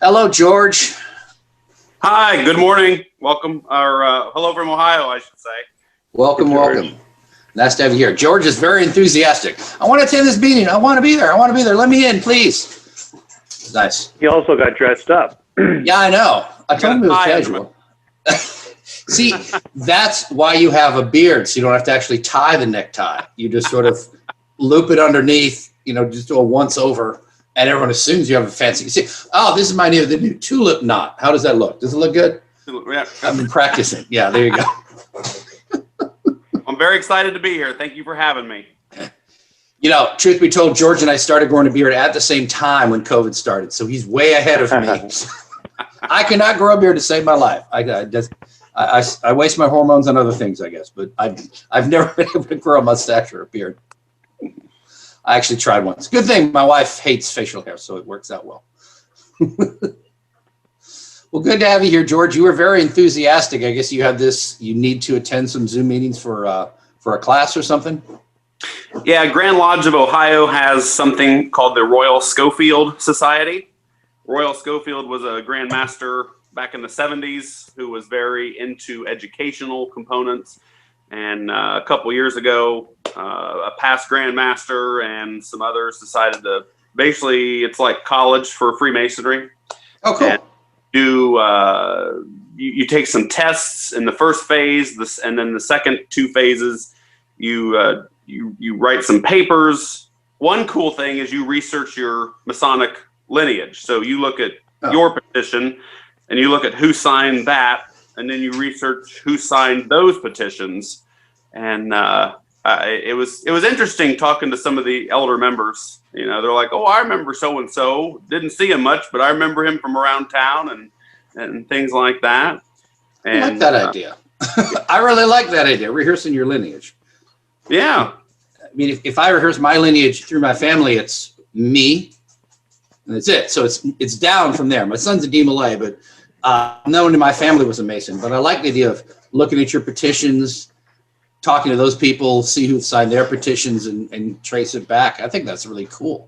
Hello, George. Hi, good morning. Welcome, or hello from Ohio, I should say. Welcome, welcome. Nice to have you here. George is very enthusiastic. I want to attend this meeting. I want to be there. I want to be there. Let me in, please. Nice. He also got dressed up. Yeah, I know. I told him it was casual. See, that's why you have a beard, so you don't have to actually tie the necktie. You just sort of loop it underneath, just do a once over, and everyone assumes you have a fancy. See, oh, this is the new tulip knot. How does that look? Does it look good? Yeah. I've been practicing. Yeah, there you go. I'm very excited to be here. Thank you for having me. Truth be told, George and I started growing a beard at the same time when COVID started, so he's way ahead of me. I cannot grow a beard to save my life. I waste my hormones on other things, I guess, but I've never been able to grow a mustache or a beard. I actually tried once. Good thing my wife hates facial hair, so it works out well. Well, good to have you here, George. You were very enthusiastic. I guess you need to attend some Zoom meetings for a class or something? Yeah, Grand Lodge of Ohio has something called the Royal Schofield Society. Royal Schofield was a Grand Master back in the 70s who was very into educational components. And a couple years ago, a past Grand Master and some others decided to, basically, it's like college for Freemasonry. Oh, cool. And you take some tests in the first phase, and then the second two phases, you write some papers. One cool thing is you research your Masonic lineage. So you look at your petition, and you look at who signed that, and then you research who signed those petitions. And it was interesting talking to some of the elder members. They're like, "Oh, I remember so and so. Didn't see him much, but I remember him from around town and things like that." And I like that idea. I really like that idea. Rehearsing your lineage. Yeah. I mean, if I rehearse my lineage through my family, it's me, and that's it. So it's down from there. My son's a D. Malay, but no one in my family was a Mason. But I like the idea of looking at your petitions, talking to those people, see who signed their petitions, and trace it back. I think that's really cool.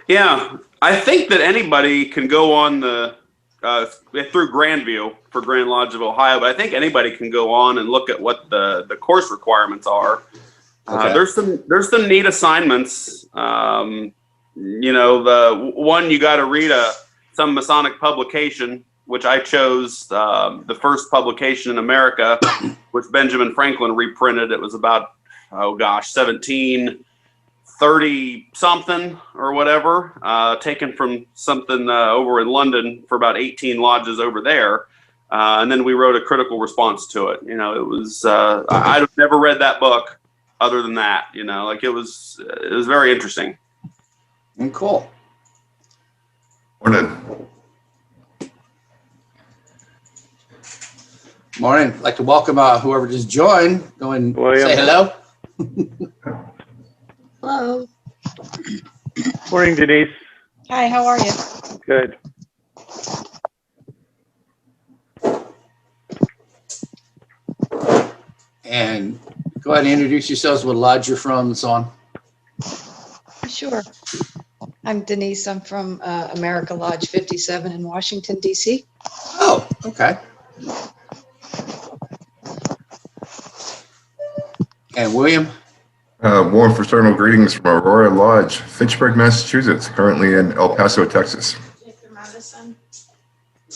Yeah, I think that anybody can go on the through Grandview for Grand Lodge of Ohio, but I think anybody can go on and look at what the course requirements are. Okay. There's some neat assignments. The one, you got to read some Masonic publication, which I chose the first publication in America, which Benjamin Franklin reprinted. It was about 1730 something or whatever, taken from something over in London for about 18 lodges over there. And then we wrote a critical response to it. It was I'd never read that book other than that. It was very interesting. And cool. Morning. Morning. I'd like to welcome whoever just joined. Go and say hello. Hello. Morning, Denise. Hi, how are you? Good. And go ahead and introduce yourselves, what lodge you're from, and so on. Sure. I'm Denise. I'm from America Lodge 57 in Washington, D.C. Oh, okay. And William? Warm fraternal greetings from Aurora Lodge, Fitchburg, Massachusetts, currently in El Paso, Texas.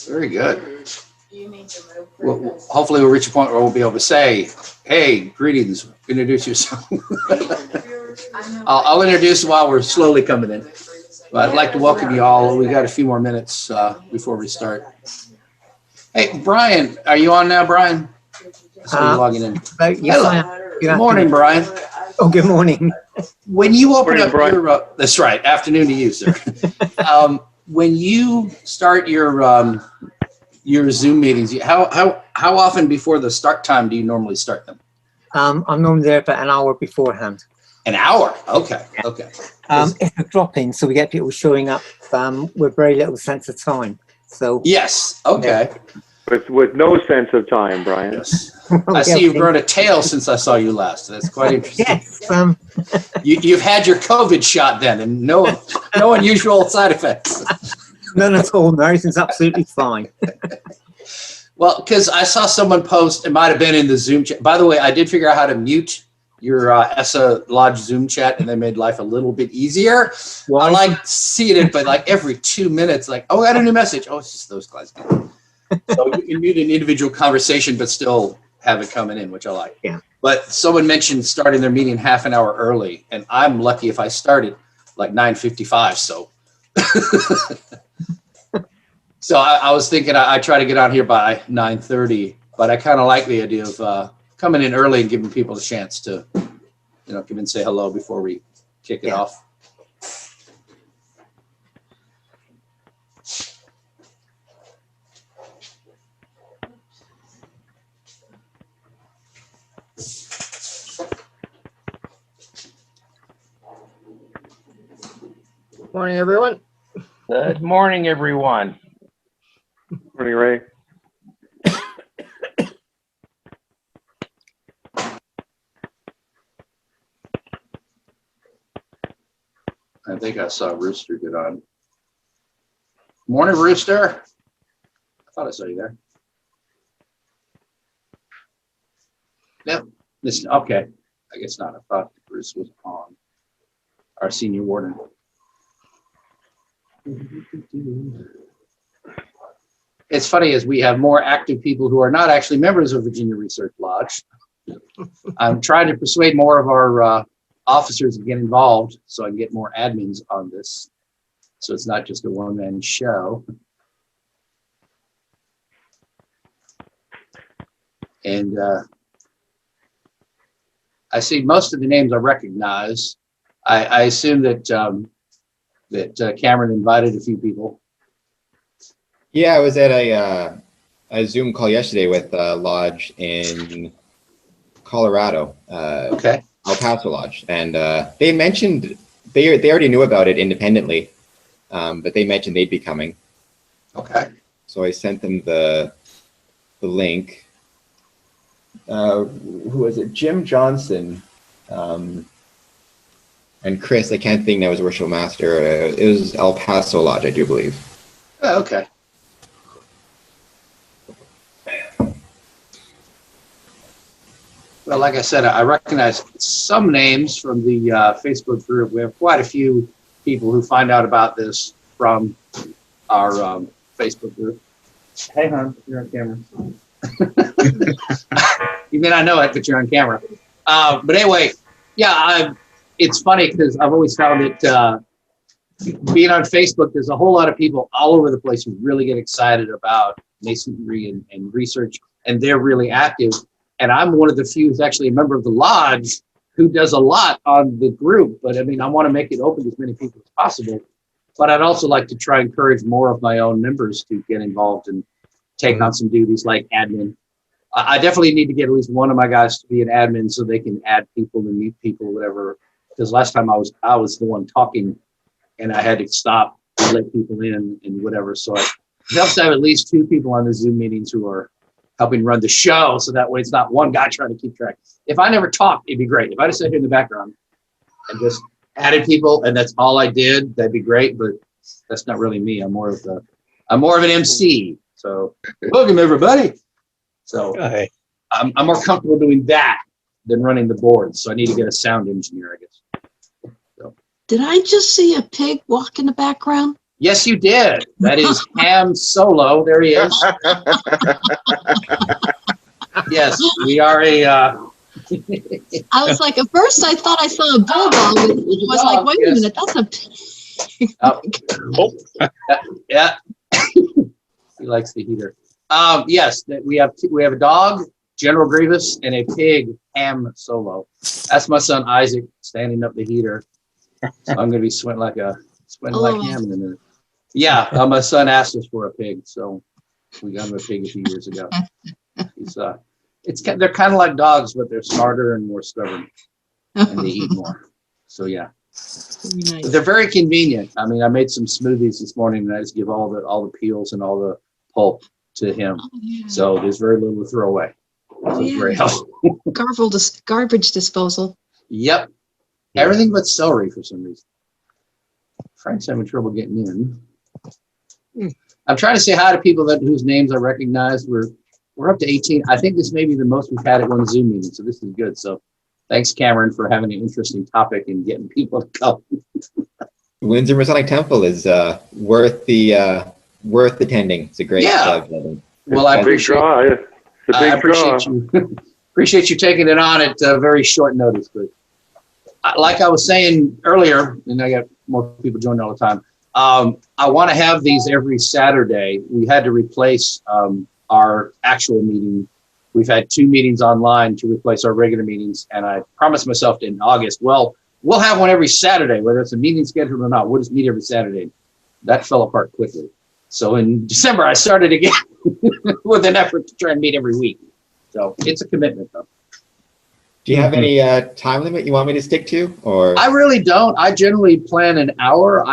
Very good. Well, hopefully we'll reach a point where we'll be able to say, hey, greetings, introduce yourself. I'll introduce while we're slowly coming in. But I'd like to welcome you all. We got a few more minutes before we start. Hey, Brian, are you on now, Brian? So you're logging in. Yes, Good morning, Brian. Oh, good morning. When you open Morning, up Brian. your, that's right, afternoon to you, sir. When you start your Zoom meetings, how often before the start time do you normally start them? I'm normally there about an hour beforehand. An hour? Okay, okay. It's a drop-in, so we get people showing up with very little sense of time. So Yes, okay. With no sense of time, Brian. Yes. I see you've grown a tail since I saw you last. That's quite interesting. Yes. You've had your COVID shot then, and no unusual side effects. None at all. No, everything's absolutely fine. Well, because I saw someone post, it might have been in the Zoom chat. By the way, I did figure out how to mute your ESSA Lodge Zoom chat, and they made life a little bit easier. Why? I like seeing it, but like every 2 minutes, like, oh, I got a new message. Oh, it's just those guys. So you can mute an individual conversation, but still have it coming in, which I like. Yeah. But someone mentioned starting their meeting half an hour early, and I'm lucky if I started like 9:55. So, so I was thinking I try to get on here by 9:30, but I kind of like the idea of coming in early and giving people a chance to, come in and say hello before we kick it off. Morning, everyone. Good morning, everyone. Morning, Ray. I think I saw Rooster get on. Morning, Rooster. I thought I saw you there. Yep. Listen, okay. I guess not. I thought Bruce was on. Our senior warden. It's funny as we have more active people who are not actually members of Virginia Research Lodge. I'm trying to persuade more of our officers to get involved so I can get more admins on this. So it's not just a one-man show. And I see most of the names I recognize. I assume that that Cameron invited a few people. Yeah, I was at a Zoom call yesterday with a lodge in Colorado, Okay. El Paso Lodge, and they mentioned they already knew about it independently, but they mentioned they'd be coming. Okay. So I sent them the link. Who was it? Jim Johnson and Chris. I can't think that was worship master. It was El Paso Lodge, I do believe. Oh, okay. Well, like I said, I recognize some names from the Facebook group. We have quite a few people who find out about this from our Facebook group. Hey, hon, you're on camera. You may not know it, but you're on camera. But anyway, yeah, it's funny because I've always found that being on Facebook, there's a whole lot of people all over the place who really get excited about masonry and research, and they're really active. And I'm one of the few who's actually a member of the lodge who does a lot on the group. But I mean, I want to make it open to as many people as possible. But I'd also like to try and encourage more of my own members to get involved and take on some duties like admin. I definitely need to get at least one of my guys to be an admin so they can add people and meet people, whatever. Because last time I was the one talking and I had to stop and let people in and whatever. So it helps to have at least 2 people on the Zoom meetings who are helping run the show, so that way it's not one guy trying to keep track. If I never talked, it'd be great. If I just sat here in the background and just added people and that's all I did, that'd be great. But that's not really me. I'm more of an MC. So welcome everybody. So I'm more comfortable doing that than running the board. So I need to get a sound engineer, I guess. So. Did I just see a pig walk in the background? Yes, you did. That is Ham Solo. There he is. Yes, we are a. I was like, at first I thought I saw a bulldog. I was like, wait a minute, that's a pig. Yeah. He likes the heater. Yes, we have a dog, General Grievous, and a pig, Ham Solo. That's my son Isaac standing up the heater. So I'm gonna be sweating like ham in a minute. Yeah, my son asked us for a pig, so we got him a pig a few years ago. They're kind of like dogs, but they're smarter and more stubborn, and they eat more. So yeah, Nice. they're very convenient. I mean, I made some smoothies this morning, and I just give all the peels and all the pulp to him. Oh, yeah. So there's very little to throw away. So it's very helpful. Garbage disposal. Yep, everything but celery for some reason. Frank's having trouble getting in. I'm trying to say hi to people whose names I recognize. We're up to 18. I think this may be the most we've had at one Zoom meeting, so this is good. So thanks, Cameron, for having an interesting topic and getting people to come. Windsor Masonic Temple is worth attending. It's a great building. Well, I Big appreciate draw. It's a I big draw. appreciate you. Appreciate you taking it on at very short notice. But like I was saying earlier, and I got more people joining all the time. I want to have these every Saturday. We had to replace our actual meeting. We've had 2 meetings online to replace our regular meetings, and I promised myself in August, well, we'll have one every Saturday, whether it's a meeting scheduled or not. We'll just meet every Saturday. That fell apart quickly. So in December, I started again with an effort to try and meet every week. So it's a commitment, though. Do you have any time limit you want me to stick to, or? I really don't. I generally plan an hour.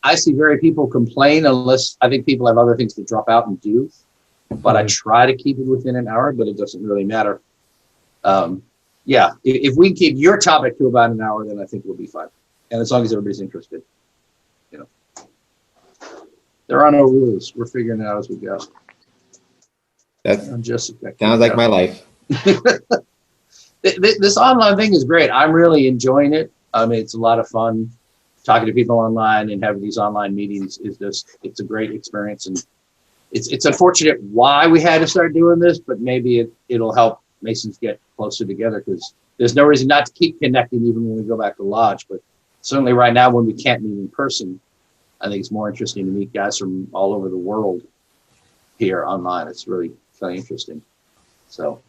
I see very people complain unless I think people have other things to drop out and do. But I try to keep it within an hour, but it doesn't really matter. Yeah, if we keep your topic to about an hour, then I think we'll be fine. And as long as everybody's interested, there are no rules. We're figuring it out as we go. That sounds like my life. This online thing is great. I'm really enjoying it. I mean, it's a lot of fun. Talking to people online and having these online meetings it's a great experience. And it's unfortunate why we had to start doing this, but maybe it'll help Masons get closer together, because there's no reason not to keep connecting even when we go back to lodge. But certainly right now when we can't meet in person, I think it's more interesting to meet guys from all over the world here online. It's really kind of interesting. So,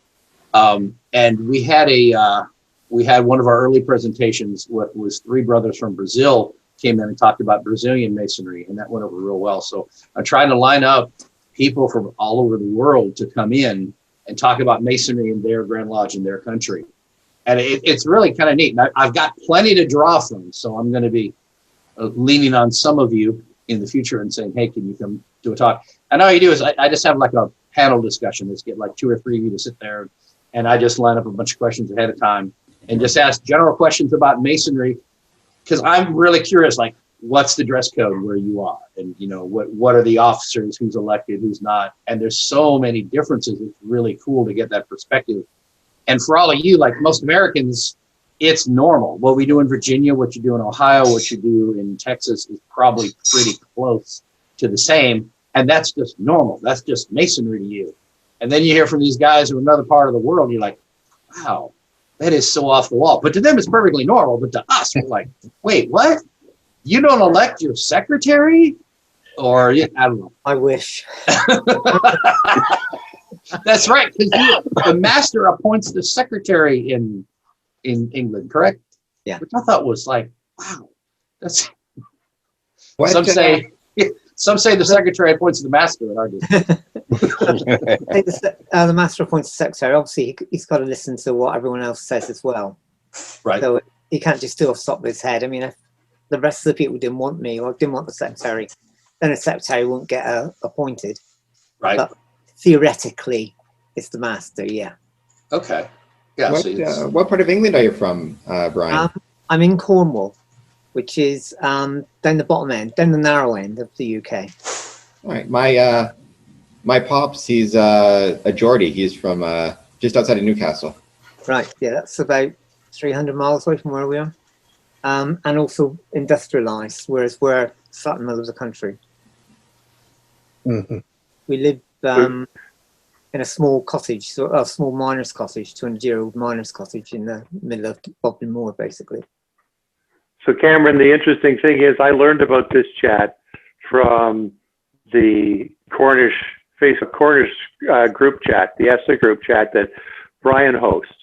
and we had one of our early presentations was 3 brothers from Brazil came in and talked about Brazilian Masonry, and that went over real well. So I'm trying to line up people from all over the world to come in and talk about Masonry in their Grand Lodge in their country. And it's really kind of neat. And I've got plenty to draw from, so I'm going to be leaning on some of you in the future and saying, hey, can you come do a talk? And all you do is I just have like a panel discussion. Let's get like 2 or 3 of you to sit there, and I just line up a bunch of questions ahead of time and just ask general questions about Masonry, because I'm really curious, like, what's the dress code where you are? And, what are the officers, who's elected, who's not? And there's so many differences. It's really cool to get that perspective. And for all of you, like most Americans, it's normal. What we do in Virginia, what you do in Ohio, what you do in Texas is probably pretty close to the same. And that's just normal. That's just Masonry to you. And then you hear from these guys from another part of the world, you're like, wow, that is so off the wall. But to them, it's perfectly normal. But to us, we're like, wait, what? You don't elect your secretary? Or, I don't know. I wish. That's right, because the master appoints the secretary in England, correct? Yeah. Which I thought was like, wow. That's What, some say the secretary appoints the master, and I just The master appoints the secretary. Obviously, he's got to listen to what everyone else says as well. right. So he can't just do off the top of his head. I mean, if the rest of the people didn't want me or didn't want the secretary, then the secretary won't get appointed. Right. But theoretically, it's the master, yeah. Okay. Yeah. What part of England are you from, Brian? I'm in Cornwall, which is down the bottom end, down the narrow end of the UK. All right, my pops, he's a Geordie. He's from just outside of Newcastle. Right, yeah, that's about 300 miles away from where we are. And also industrialised, whereas we're sat in the middle of the country. Mm-hmm. We live in a small cottage, so a small miner's cottage, 200-year-old miner's cottage in the middle of Bodmin Moor, basically. So Cameron, the interesting thing is I learned about this chat from the Cornish Facebook Cornish group chat, the ESSA group chat that Brian hosts.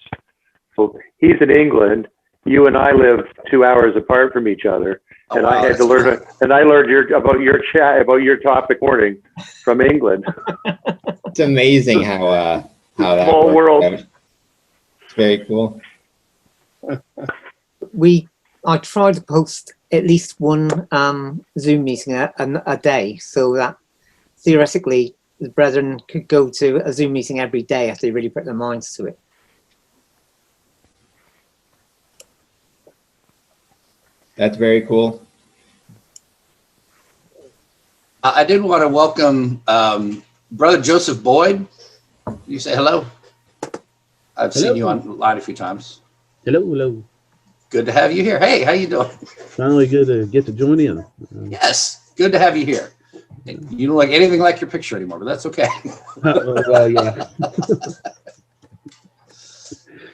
So he's in England. You and I live 2 hours apart from each other, and I had to learn. And I learned about your chat, about your topic morning from England. It's amazing how that Small world. out. It's very cool. I try to post at least one Zoom meeting a day, so that theoretically the brethren could go to a Zoom meeting every day if they really put their minds to it. That's very cool. I did want to welcome Brother Joseph Boyd. You say hello. I've seen you online a few times. Hello, hello. Good to have you here. Hey, how you doing? Finally good to get to join in. Yes, good to have you here. You don't look anything like your picture anymore, but that's okay. Yeah.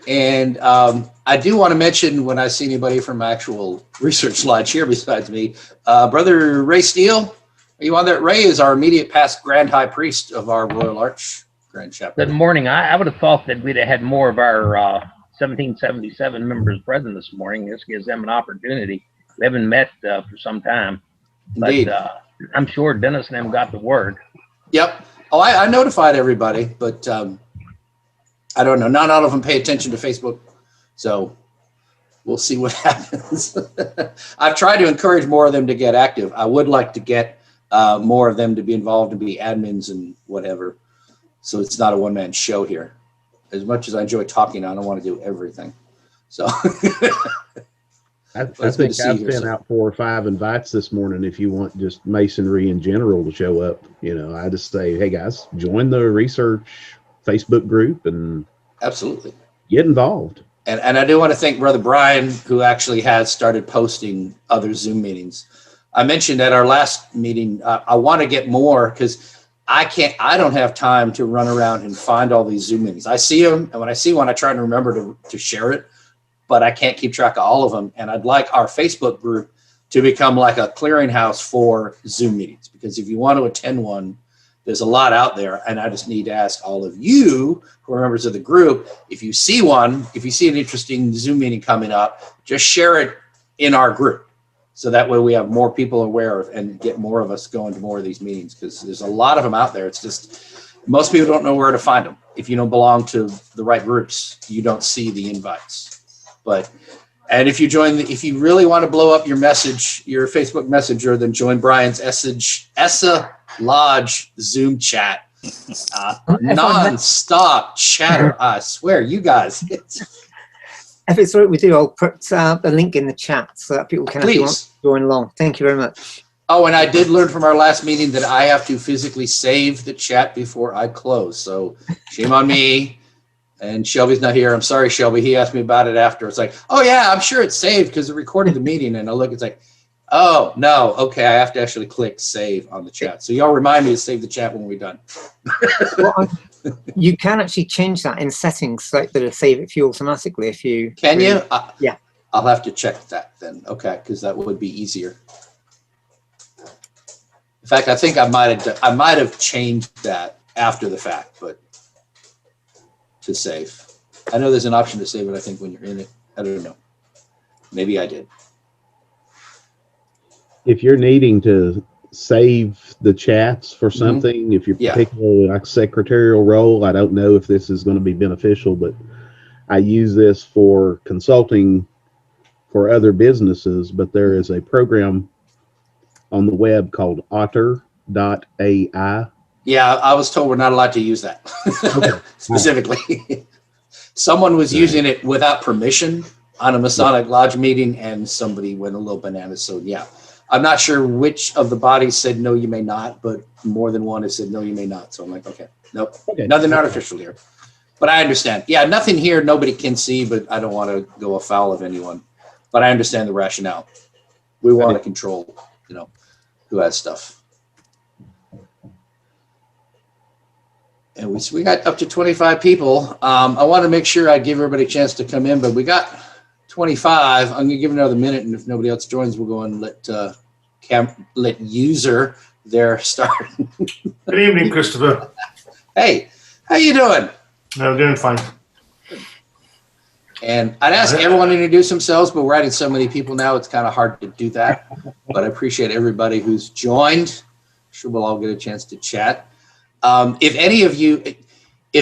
And I do want to mention, when I see anybody from actual Research Lodge here besides me, Brother Ray Steele, are you on there? Ray is our immediate past Grand High Priest of our Royal Arch Grand Chapter. Good morning. I would have thought that we'd have had more of our 1777 members present this morning. This gives them an opportunity. We haven't met for some time. Indeed. But I'm sure Dennis and them got the word. Yep. Oh, I notified everybody, but I don't know. Not all of them pay attention to Facebook. So we'll see what happens. I've tried to encourage more of them to get active. I would like to get more of them to be involved and be admins and whatever. So it's not a one-man show here. As much as I enjoy talking, I don't want to do everything. So I think I've sent out 4 or 5 invites this morning. If you want just Masonry in general to show up, I just say, hey guys, join the research Facebook group and absolutely get involved. And I do want to thank Brother Brian, who actually has started posting other Zoom meetings. I mentioned at our last meeting, I want to get more because I don't have time to run around and find all these Zoom meetings. I see them, and when I see one, I try to remember to share it, but I can't keep track of all of them. And I'd like our Facebook group to become like a clearinghouse for Zoom meetings, because if you want to attend one, there's a lot out there, and I just need to ask all of you who are members of the group, if you see one, if you see an interesting Zoom meeting coming up, just share it in our group. So that way we have more people aware of and get more of us going to more of these meetings, because there's a lot of them out there. It's just, most people don't know where to find them. If you don't belong to the right groups, you don't see the invites. And if you really want to blow up your message, your Facebook Messenger, then join Brian's ESSA Lodge Zoom chat. Non-stop chatter. I swear, you guys. If it's right with you, I'll put the link in the chat so that people can actually join along. Thank you very much. Oh, and I did learn from our last meeting that I have to physically save the chat before I close. So shame on me. And Shelby's not here. I'm sorry, Shelby. He asked me about it after. It's like, oh, yeah, I'm sure it's saved because it recorded the meeting. And I look, it's like, oh, no. Okay, I have to actually click save on the chat. So y'all remind me to save the chat when we're done. Well, you can actually change that in settings so that it'll save it for you automatically if you... Can you? Yeah. I'll have to check that then. Okay, because that would be easier. In fact, I think I might have changed that after the fact, but to save. I know there's an option to save it, I think, when you're in it. I don't know. Maybe I did. If you're needing to save the chats for something, if you're particularly like secretarial role, I don't know if this is going to be beneficial, but I use this for consulting for other businesses, but there is a program on the web called otter.ai. Yeah, I was told we're not allowed to use that specifically. Someone was using it without permission on a Masonic Lodge meeting, and somebody went a little bananas. So yeah, I'm not sure which of the bodies said no, you may not, but more than one has said no, you may not. So I'm like, okay, nope, nothing artificial here. But I understand. Yeah, nothing here nobody can see, but I don't want to go afoul of anyone. But I understand the rationale. We want to control, who has stuff. And we got up to 25 people. I want to make sure I give everybody a chance to come in, but we got 25. I'm going to give it another minute, and if nobody else joins, we'll go and let user there start. Good evening, Christopher. Hey, how you doing? I'm doing fine. And I'd ask everyone to introduce themselves, but we're adding so many people now, it's kind of hard to do that. But I appreciate everybody who's joined. I'm sure we'll all get a chance to chat. If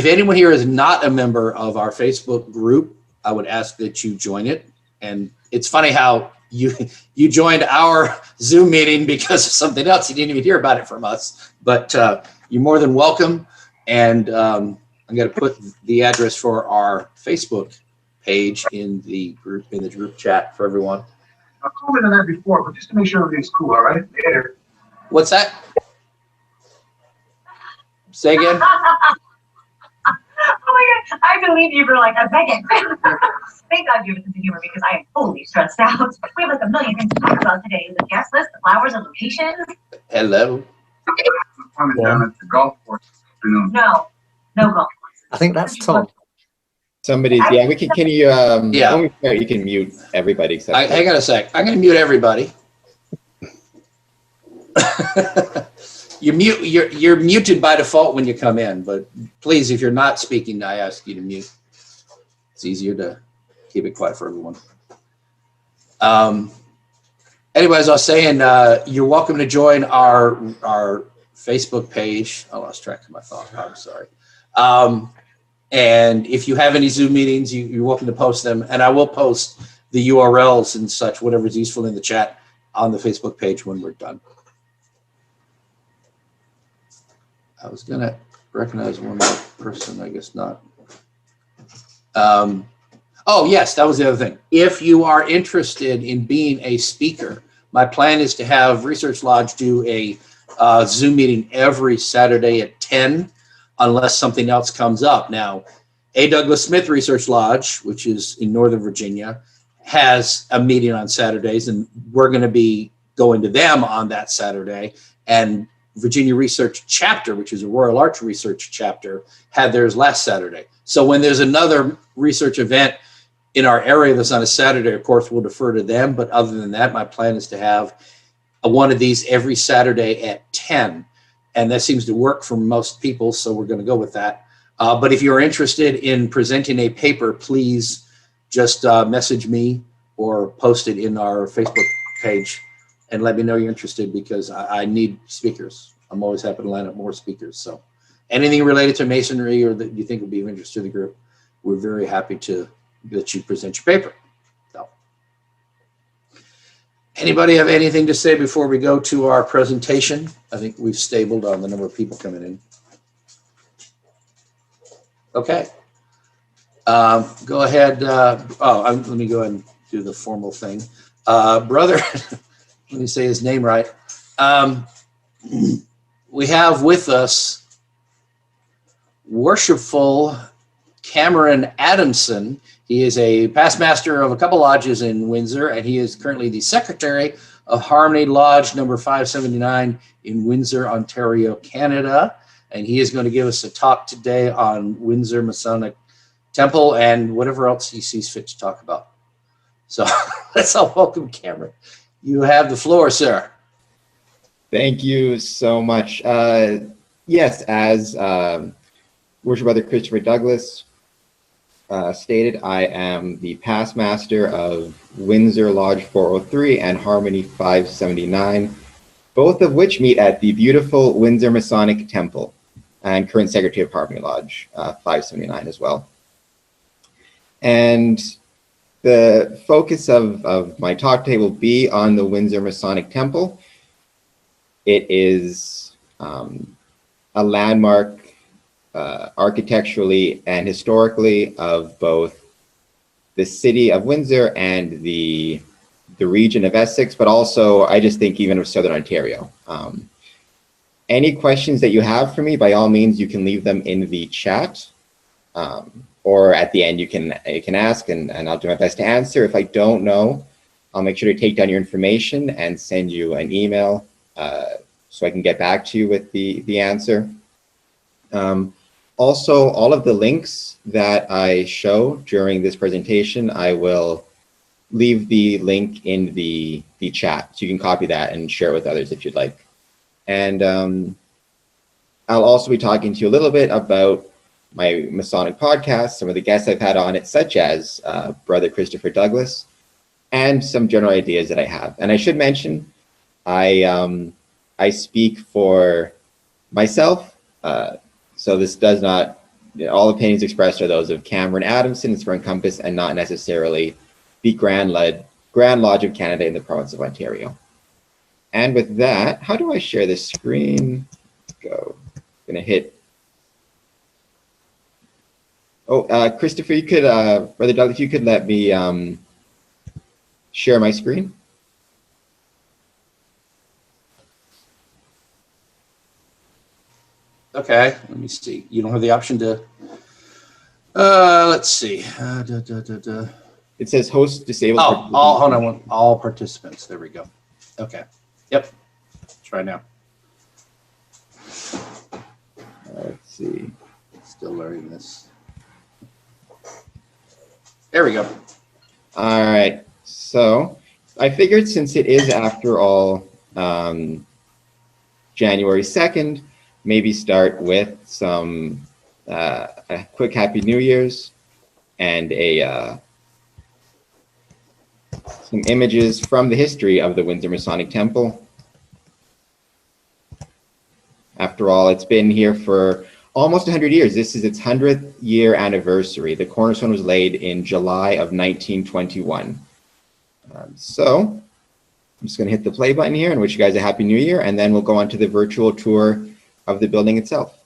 anyone here is not a member of our Facebook group, I would ask that you join it. And it's funny how you joined our Zoom meeting because of something else. You didn't even hear about it from us, but you're more than welcome. And I'm going to put the address for our Facebook page in the group chat for everyone. I've commented on that before, but just to make sure everything's cool, all right? Later. What's that? Say again? Oh my God, I believe you for like a second. Thank God you have a sense of humor because I am totally stressed out. We have like a million things to talk about today. The guest list, the flowers, and locations. Hello. Yeah. Golf course. No, no golf. I think that's Tom. Somebody's, yeah, we can you, Yeah. when we start, you can mute everybody except for- Hang on a sec. I'm going to mute everybody. You're muted by default when you come in, but please, if you're not speaking, I ask you to mute. It's easier to keep it quiet for everyone. Anyway, as I was saying, you're welcome to join our Facebook page. I lost track of my thought. I'm sorry. And if you have any Zoom meetings, you're welcome to post them. And I will post the URLs and such, whatever's useful in the chat on the Facebook page when we're done. I was going to recognize one more person, I guess not. Oh, yes, that was the other thing. If you are interested in being a speaker, my plan is to have Research Lodge do a Zoom meeting every Saturday at 10, unless something else comes up. Now, A. Douglas Smith Research Lodge, which is in Northern Virginia, has a meeting on Saturdays, and we're going to be going to them on that Saturday. And Virginia Research Chapter, which is a Royal Arch Research Chapter, had theirs last Saturday. So when there's another research event in our area that's on a Saturday, of course, we'll defer to them. But other than that, my plan is to have one of these every Saturday at 10. And that seems to work for most people, so we're going to go with that. But if you're interested in presenting a paper, please just message me or post it in our Facebook page and let me know you're interested, because I need speakers. I'm always happy to line up more speakers. So anything related to Masonry or that you think would be of interest to the group, we're very happy to let you present your paper. So, anybody have anything to say before we go to our presentation? I think we've stabled on the number of people coming in. Okay. Go ahead. Let me go ahead and do the formal thing. Brother, let me say his name right. We have with us Worshipful Cameron Adamson. He is a past master of a couple lodges in Windsor, and he is currently the secretary of Harmony Lodge number 579 in Windsor, Ontario, Canada. And he is going to give us a talk today on Windsor Masonic Temple and whatever else he sees fit to talk about. So let's all welcome Cameron. You have the floor, sir. Thank you so much. Yes, as Worship Brother Christopher Douglas stated, I am the past master of Windsor Lodge 403 and Harmony 579, both of which meet at the beautiful Windsor Masonic Temple, and current secretary of Harmony Lodge 579 as well. And the focus of my talk today will be on the Windsor Masonic Temple. It is a landmark architecturally and historically of both the city of Windsor and the region of Essex, but also I just think even of Southern Ontario. Any questions that you have for me, by all means, you can leave them in the chat, or at the end you can ask, and I'll do my best to answer. If I don't know, I'll make sure to take down your information and send you an email so I can get back to you with the answer. Also, all of the links that I show during this presentation, I will leave the link in the chat, so you can copy that and share it with others if you'd like. And I'll also be talking to you a little bit about my Masonic podcast, some of the guests I've had on it, such as Brother Christopher Douglas, and some general ideas that I have. And I should mention, I speak for myself, so this does not, all opinions expressed are those of Cameron Adamson, it's for Encompass, and not necessarily the Grand Lodge of Canada in the province of Ontario. And with that, how do I share this screen? Go. I'm gonna hit. Oh, Christopher, you could, Brother Doug, if you could let me share my screen. Okay, let me see. You don't have the option to. Let's see. It says host disabled. Oh, hold on. All participants. There we go. Okay. Yep. Try now. Let's see. Still learning this. There we go. All right. So I figured since it is, after all, January 2nd, maybe start with some a quick Happy New Year's and some images from the history of the Windsor Masonic Temple. After all, it's been here for almost 100 years. This is its 100th year anniversary. The cornerstone was laid in July of 1921. So I'm just going to hit the play button here and wish you guys a Happy New Year, and then we'll go on to the virtual tour of the building itself.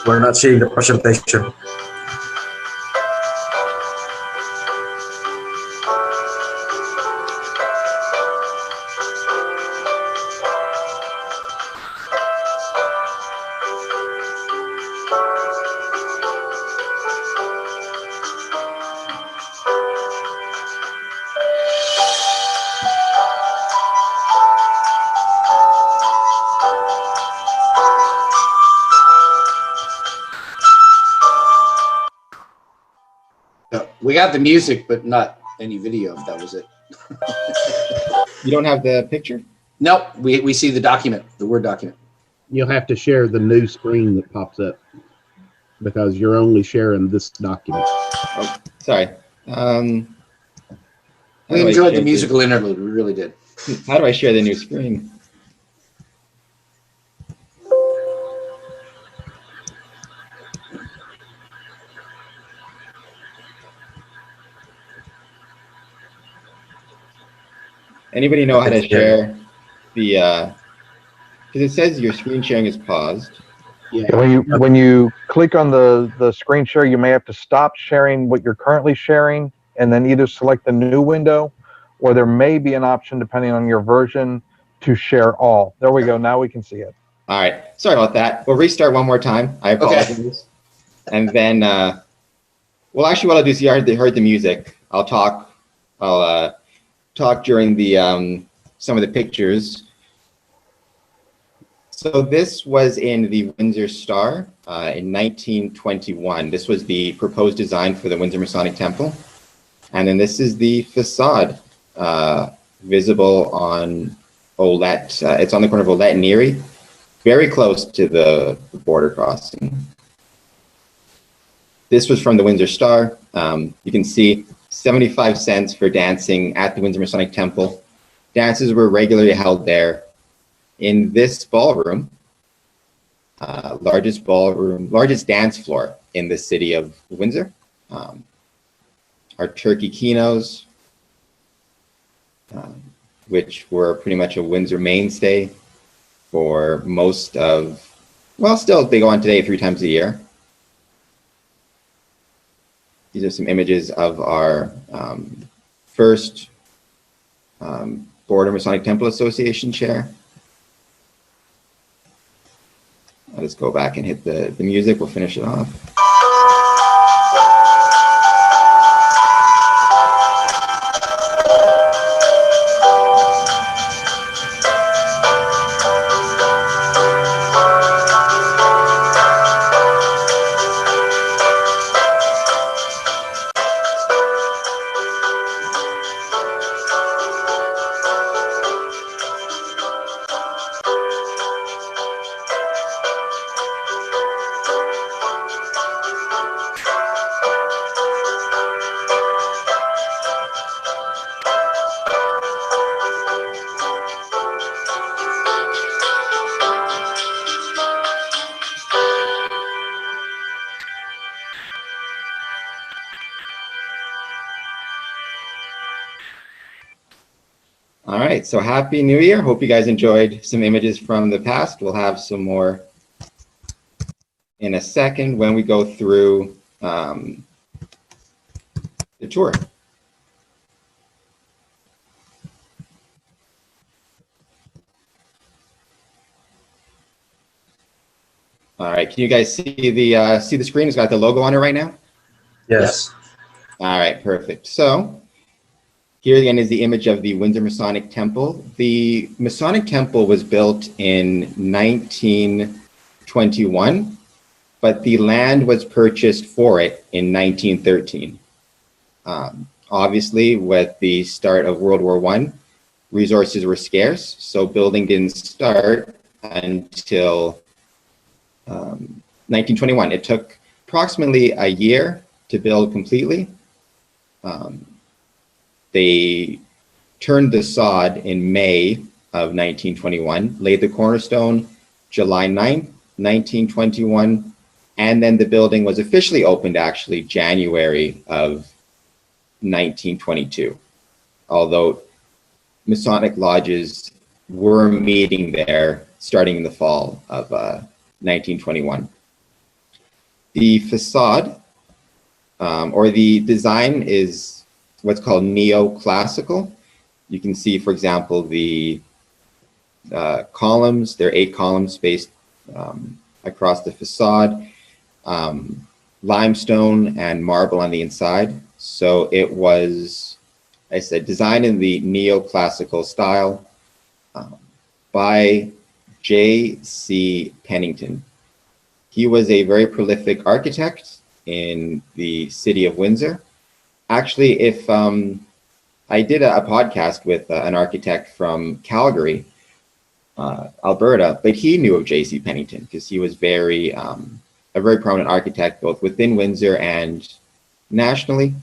We're not seeing the presentation. We got the music, but not any video, if that was it. You don't have the picture? Nope. We see the document, the Word document. You'll have to share the new screen that pops up because you're only sharing this document. Oh, sorry. We enjoyed the musical interlude. We really did. How do I share the new screen? Anybody know how to share the, because it says your screen sharing is paused. Yeah. When you click on the screen share, you may have to stop sharing what you're currently sharing and then either select the new window, or there may be an option, depending on your version, to share all. There we go. Now we can see it. All right. Sorry about that. We'll restart one more time. I apologize. Okay. And then, well, actually, what I'll do is you already heard the music. I'll talk during the some of the pictures. So this was in the Windsor Star in 1921. This was the proposed design for the Windsor Masonic Temple. And then this is the facade visible on Olette. It's on the corner of Olette and Erie, very close to the border crossing. This was from the Windsor Star. You can see 75 cents for dancing at the Windsor Masonic Temple. Dances were regularly held there. In this ballroom, largest dance floor in the city of Windsor. Our turkey kinos, which were pretty much a Windsor mainstay for most of, well, still they go on today 3 times a year. These are some images of our first Board of Masonic Temple Association chair. I'll just go back and hit the music. We'll finish it off. right, so Happy New Year. Hope you guys enjoyed some images from the past. We'll have some more in a second when we go through the tour. All right, can you guys see the screen? It's got the logo on it right now? Yes. All right, perfect. So here again is the image of the Windsor Masonic Temple. The Masonic Temple was built in 1921, but the land was purchased for it in 1913. Obviously, with the start of World War I, resources were scarce, so building didn't start until 1921. It took approximately a year to build completely. They turned the sod in May of 1921, laid the cornerstone July 9th, 1921, and then the building was officially opened actually January of 1922. Although Masonic lodges were meeting there starting in the fall of 1921. The facade or the design is what's called neoclassical. You can see, for example, the columns. There are 8 columns spaced across the facade, limestone and marble on the inside. So it was, I said, designed in the neoclassical style by J.C. Pennington. He was a very prolific architect in the city of Windsor. Actually, if I did a podcast with an architect from Calgary, Alberta, but he knew of J.C. Pennington because he was a very prominent architect both within Windsor and nationally.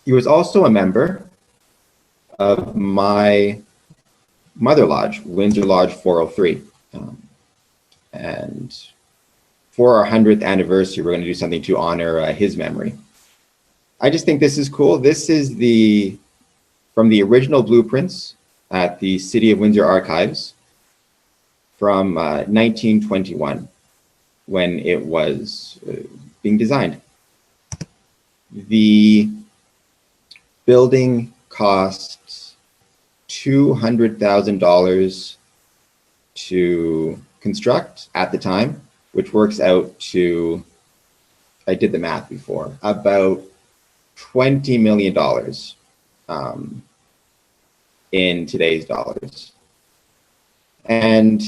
He was also a member of my mother lodge, Windsor Lodge 403. And for our 100th anniversary, we're going to do something to honor his memory. I just think this is cool. This is from the original blueprints at the City of Windsor Archives from 1921 when it was being designed. The building cost $200,000 to construct at the time, which works out to, I did the math before, about $20 million in today's dollars. And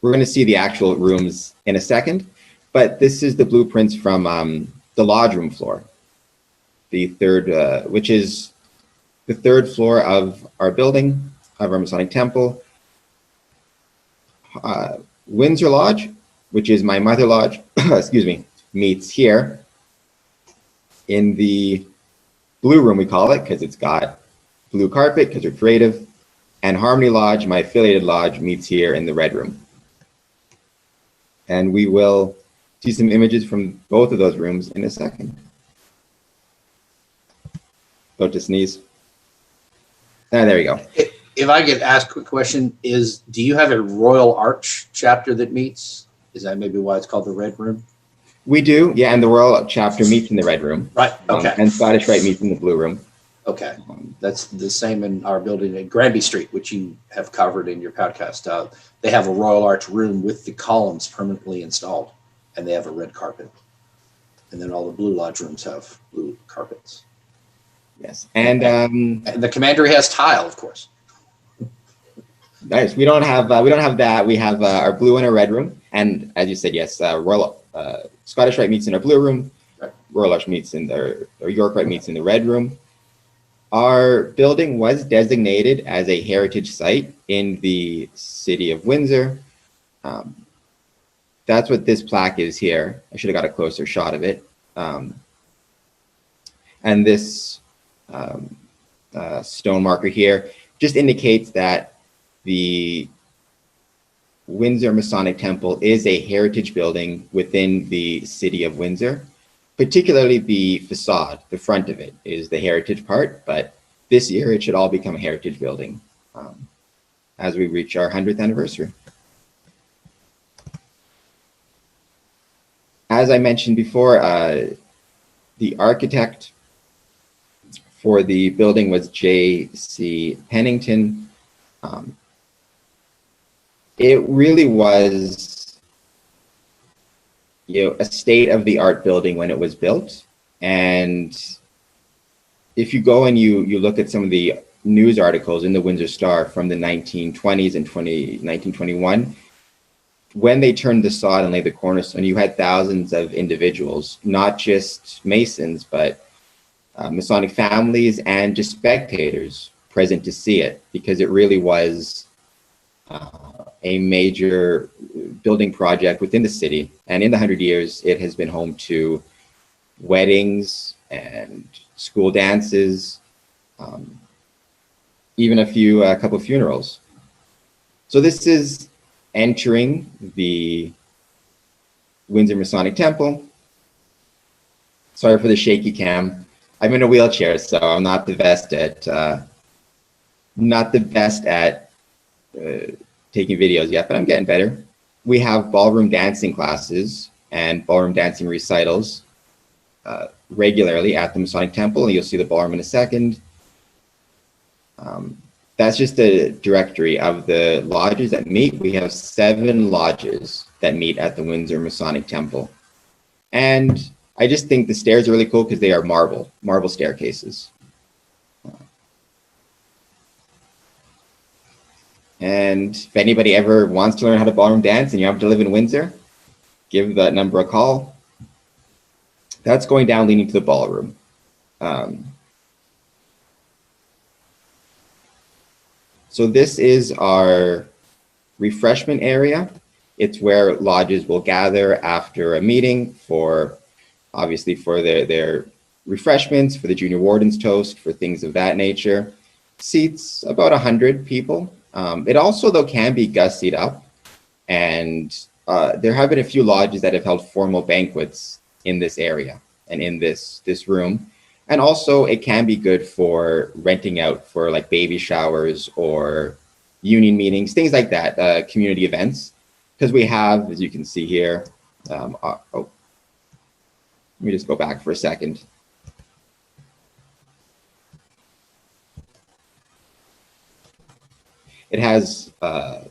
we're going to see the actual rooms in a second, but this is the blueprints from the lodge room floor, the third, which is the third floor of our building, of our Masonic Temple. Windsor Lodge, which is my mother lodge, excuse me, meets here in the blue room, we call it, because it's got blue carpet, because we're creative. And Harmony Lodge, my affiliated lodge, meets here in the red room. And we will see some images from both of those rooms in a second. About to sneeze. There you go. If I could ask a quick question, do you have a Royal Arch chapter that meets? Is that maybe why it's called the Red Room? We do, yeah, and the Royal chapter meets in the red room. Right, okay. And Scottish Rite meets in the blue room. Okay, that's the same in our building at Granby Street, which you have covered in your podcast. They have a Royal Arch room with the columns permanently installed, and they have a red carpet. And then all the Blue Lodge rooms have blue carpets. Yes, and the commandery has tile, of course. Nice. We don't have that. We have our blue and our red room, and as you said, yes, Royal Scottish Rite meets in our blue room. Right. Royal Arch meets in or York Rite meets in the red room. Our building was designated as a heritage site in the city of Windsor. That's what this plaque is here. I should have got a closer shot of it. And this stone marker here just indicates that the Windsor Masonic Temple is a heritage building within the city of Windsor. Particularly the facade, the front of it is the heritage part, but this year it should all become a heritage building as we reach our 100th anniversary. As I mentioned before, the architect for the building was J.C. Pennington. It really was, a state-of-the-art building when it was built. And if you go and you look at some of the news articles in the Windsor Star from the 1920s and 1921, when they turned the sod and laid the cornerstone, you had thousands of individuals, not just Masons, but Masonic families and just spectators present to see it, because it really was a major building project within the city. And in the 100 years, it has been home to weddings and school dances, even a couple of funerals. So this is entering the Windsor Masonic Temple. Sorry for the shaky cam. I'm in a wheelchair, so I'm not the best at taking videos yet, but I'm getting better. We have ballroom dancing classes and ballroom dancing recitals regularly at the Masonic Temple. You'll see the ballroom in a second. That's just a directory of the lodges that meet. We have 7 lodges that meet at the Windsor Masonic Temple. And I just think the stairs are really cool because they are marble staircases. And if anybody ever wants to learn how to ballroom dance and you happen to live in Windsor, give that number a call. That's going down leading to the ballroom. So this is our refreshment area. It's where lodges will gather after a meeting for, obviously, for their refreshments, for the junior warden's toast, for things of that nature. Seats about 100 people. It also, though, can be gussied up. And there have been a few lodges that have held formal banquets in this area and in this room. And also, it can be good for renting out for like baby showers or union meetings, things like that, community events. Because we have, as you can see here, let me just go back for a second. It has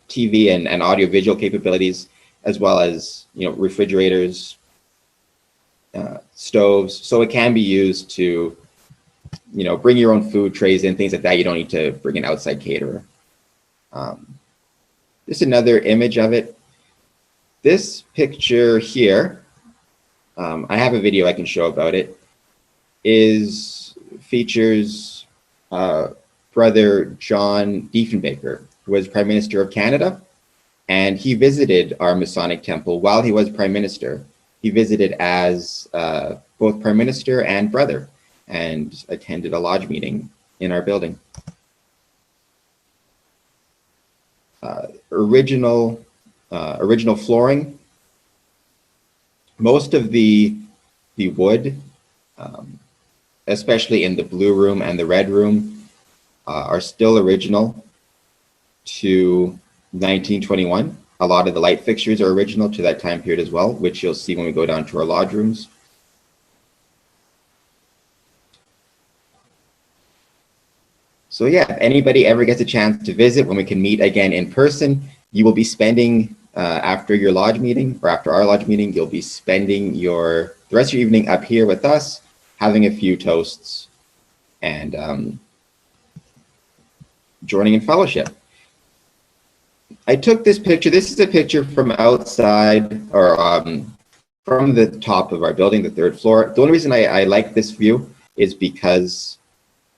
TV and audio-visual capabilities, as well as refrigerators, stoves, so it can be used to bring your own food trays in, things like that. You don't need to bring an outside caterer. Just another image of it. This picture here, I have a video I can show about it, features Brother John Diefenbaker, who was Prime Minister of Canada, and he visited our Masonic Temple while he was Prime Minister. He visited as both Prime Minister and brother, and attended a lodge meeting in our building. Original flooring. Most of the wood, especially in the blue room and the red room, are still original to 1921. A lot of the light fixtures are original to that time period as well, which you'll see when we go down to our lodge rooms. So yeah, if anybody ever gets a chance to visit when we can meet again in person, you will be spending, after your lodge meeting, or after our lodge meeting, you'll be spending the rest of your evening up here with us, having a few toasts and joining in fellowship. I took this picture. This is a picture from outside, or from the top of our building, the 3rd floor. The only reason I like this view is because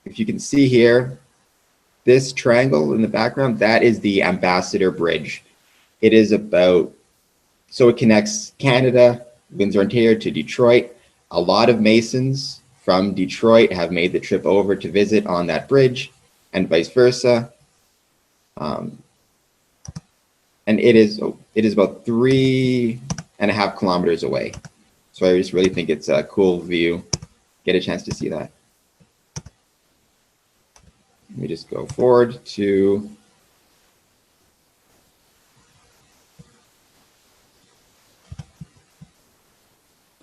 if you can see here, this triangle in the background, that is the Ambassador Bridge. It is so it connects Canada, Windsor, Ontario to Detroit. A lot of Masons from Detroit have made the trip over to visit on that bridge, and vice versa. And it is about 3.5 kilometers away. So I just really think it's a cool view. Get a chance to see that. Let me just go forward to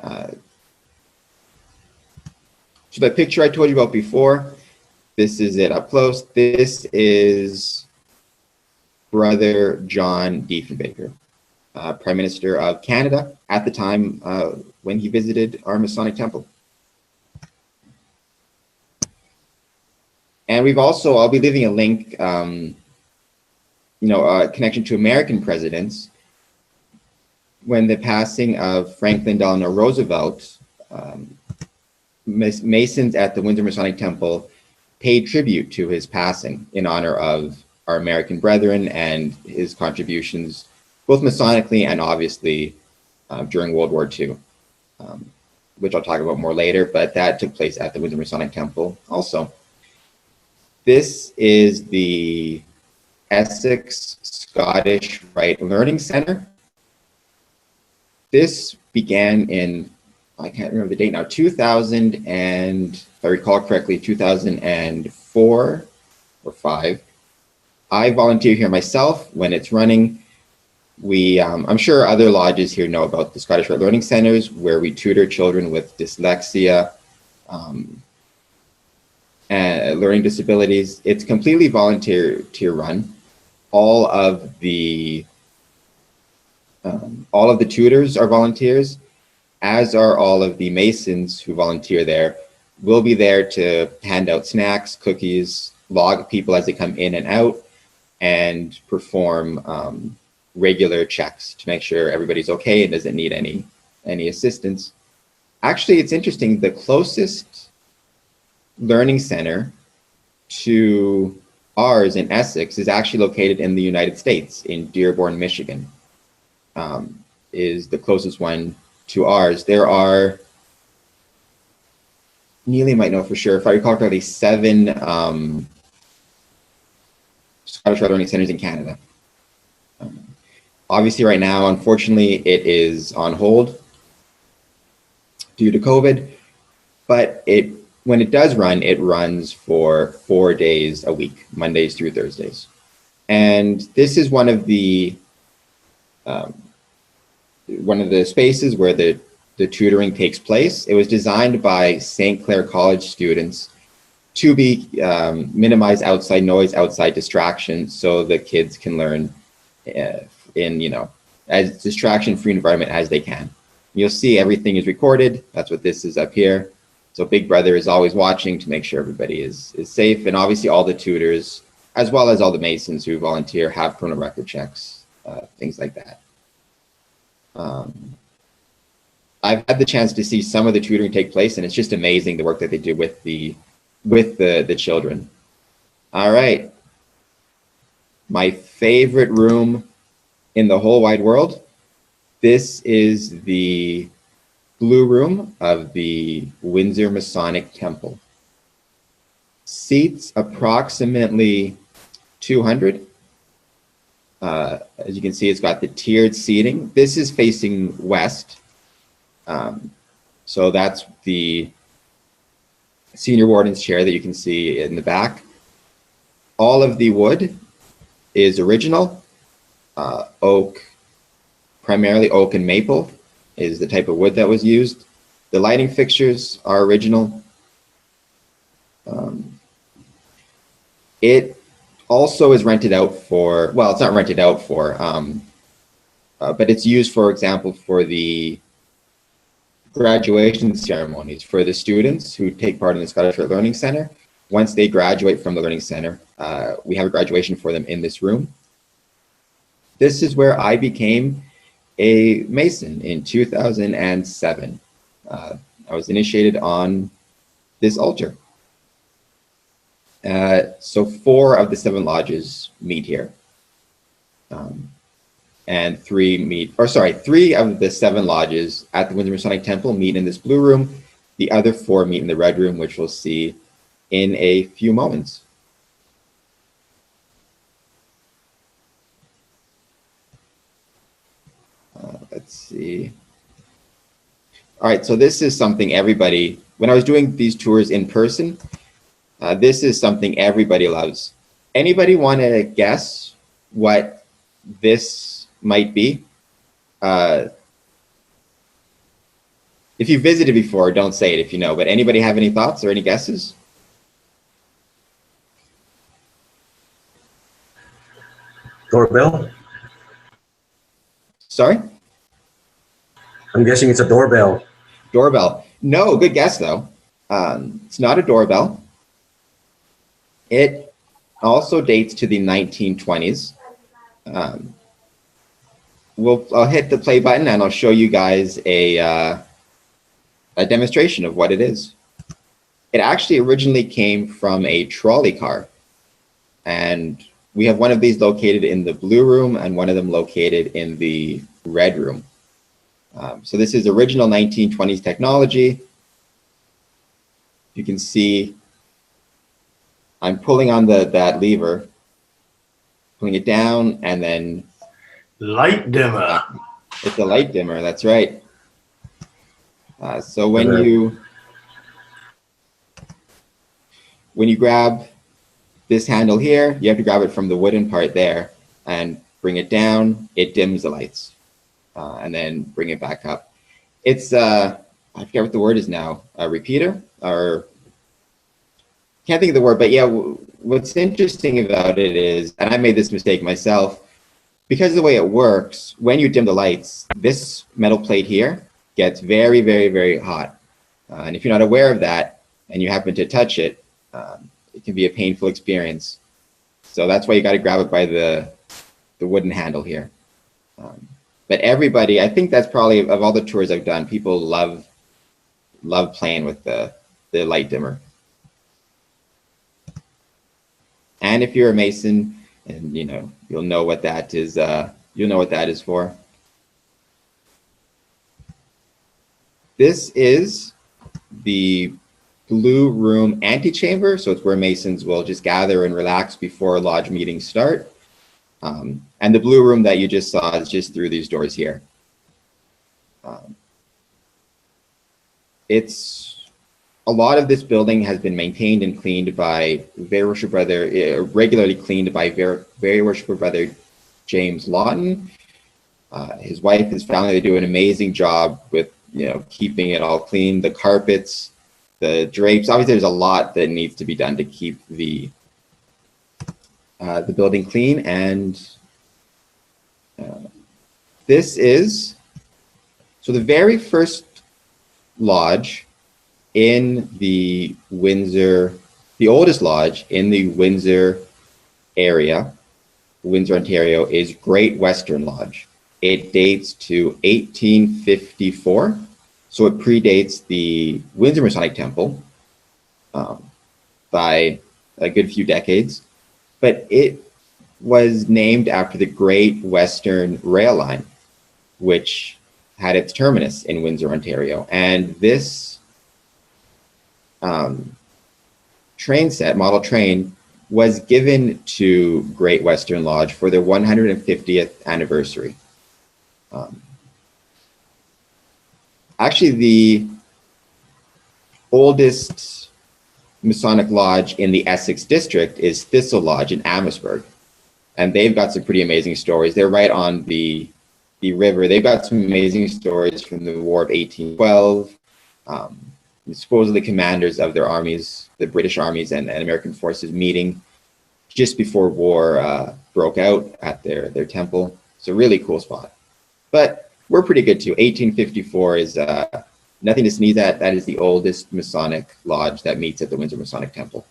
so the picture I told you about before, this is it up close. This is Brother John Diefenbaker, Prime Minister of Canada at the time when he visited our Masonic temple. And we've also, I'll be leaving a link, a connection to American presidents. When the passing of Franklin Delano Roosevelt, Masons at the Windsor Masonic Temple paid tribute to his passing in honor of our American brethren and his contributions, both Masonically and obviously during World War II, which I'll talk about more later, but that took place at the Windsor Masonic Temple also. This is the Essex Scottish Rite Learning Center. This began in, I can't remember the date now, 2000 and, if I recall correctly, 2004 or 5. I volunteer here myself when it's running. I'm sure other lodges here know about the Scottish Rite Learning Centers, where we tutor children with dyslexia and learning disabilities. It's completely volunteer run. All of the tutors are volunteers, as are all of the Masons who volunteer there. We'll be there to hand out snacks, cookies, log people as they come in and out, and perform regular checks to make sure everybody's okay and doesn't need any assistance. Actually, it's interesting, the closest learning center to ours in Essex is actually located in the United States, in Dearborn, Michigan, is the closest one to ours. There are, Neely might know for sure, if I recall correctly, 7 Scottish Rite Learning Centers in Canada. Obviously right now, unfortunately, it is on hold due to COVID, but when it does run, it runs for 4 days a week, Mondays through Thursdays. And this is one of the spaces where the tutoring takes place. It was designed by St. Clair College students to be minimize outside noise, outside distractions, so the kids can learn in as distraction-free environment as they can. You'll see everything is recorded. That's what this is up here. So Big Brother is always watching to make sure everybody is safe. And obviously all the tutors, as well as all the Masons who volunteer, have criminal record checks, things like that. I've had the chance to see some of the tutoring take place, and it's just amazing the work that they do with the children. All right. My favorite room in the whole wide world. This is the Blue Room of the Windsor Masonic Temple. Seats approximately 200. As you can see, it's got the tiered seating. This is facing west. So that's the senior warden's chair that you can see in the back. All of the wood is original. Oak, primarily oak and maple is the type of wood that was used. The lighting fixtures are original. It also is rented out for, well, it's not rented out for, but it's used, for example, for the graduation ceremonies for the students who take part in the Scottish Rite Learning Center. Once they graduate from the Learning Center, we have a graduation for them in this room. This is where I became a Mason in 2007. I was initiated on this altar. So 4 of the 7 lodges meet here. And 3 of the 7 lodges at the Windsor Masonic Temple meet in this blue room. The other 4 meet in the red room, which we'll see in a few moments. Let's see. All right, so this is something everybody, when I was doing these tours in person, This is something everybody loves. Anybody want to guess what this might be? If you visited before, don't say it if you know, but anybody have any thoughts or any guesses? Doorbell? Sorry? I'm guessing it's a doorbell. Doorbell. No, good guess though. It's not a doorbell. It also dates to the 1920s. I'll hit the play button and I'll show you guys a demonstration of what it is. It actually originally came from a trolley car, and we have one of these located in the blue room and one of them located in the red room. So this is original 1920s technology. You can see I'm pulling on that lever, pulling it down, and then light dimmer. It's a light dimmer, that's right. So when you grab this handle here, you have to grab it from the wooden part there and bring it down, it dims the lights. And then bring it back up. It's, I forget what the word is now, a repeater, or can't think of the word, but yeah, what's interesting about it is, and I made this mistake myself, because of the way it works, when you dim the lights, this metal plate here gets very, very, very hot. And if you're not aware of that and you happen to touch it, it can be a painful experience. So that's why you got to grab it by the wooden handle here. But everybody, I think that's probably, of all the tours I've done, people love playing with the light dimmer. And if you're a Mason, and you'll know what that is. You'll know what that is for. This is the blue room antechamber, so it's where Masons will just gather and relax before lodge meetings start. And the blue room that you just saw is just through these doors here. A lot of this building has been maintained and cleaned by regularly cleaned by Very Worshipful Brother James Lawton. His wife, his family, they do an amazing job with keeping it all clean. The carpets, the drapes. Obviously, there's a lot that needs to be done to keep the building clean. And this is the very first lodge in the Windsor, the oldest lodge in the Windsor area, Windsor, Ontario, is Great Western Lodge. It dates to 1854, so it predates the Windsor Masonic Temple by a good few decades, but it was named after the Great Western Rail Line, which had its terminus in Windsor, Ontario. And this train set, model train, was given to Great Western Lodge for their 150th anniversary. Actually, the oldest Masonic lodge in the Essex district is Thistle Lodge in Amherstburg. And they've got some pretty amazing stories. They're right on the river. They've got some amazing stories from the War of 1812. Supposedly commanders of their armies, the British armies and American forces, meeting just before war broke out at their temple. It's a really cool spot. But we're pretty good too. 1854 is nothing to sneeze at. That is the oldest Masonic lodge that meets at the Windsor Masonic Temple.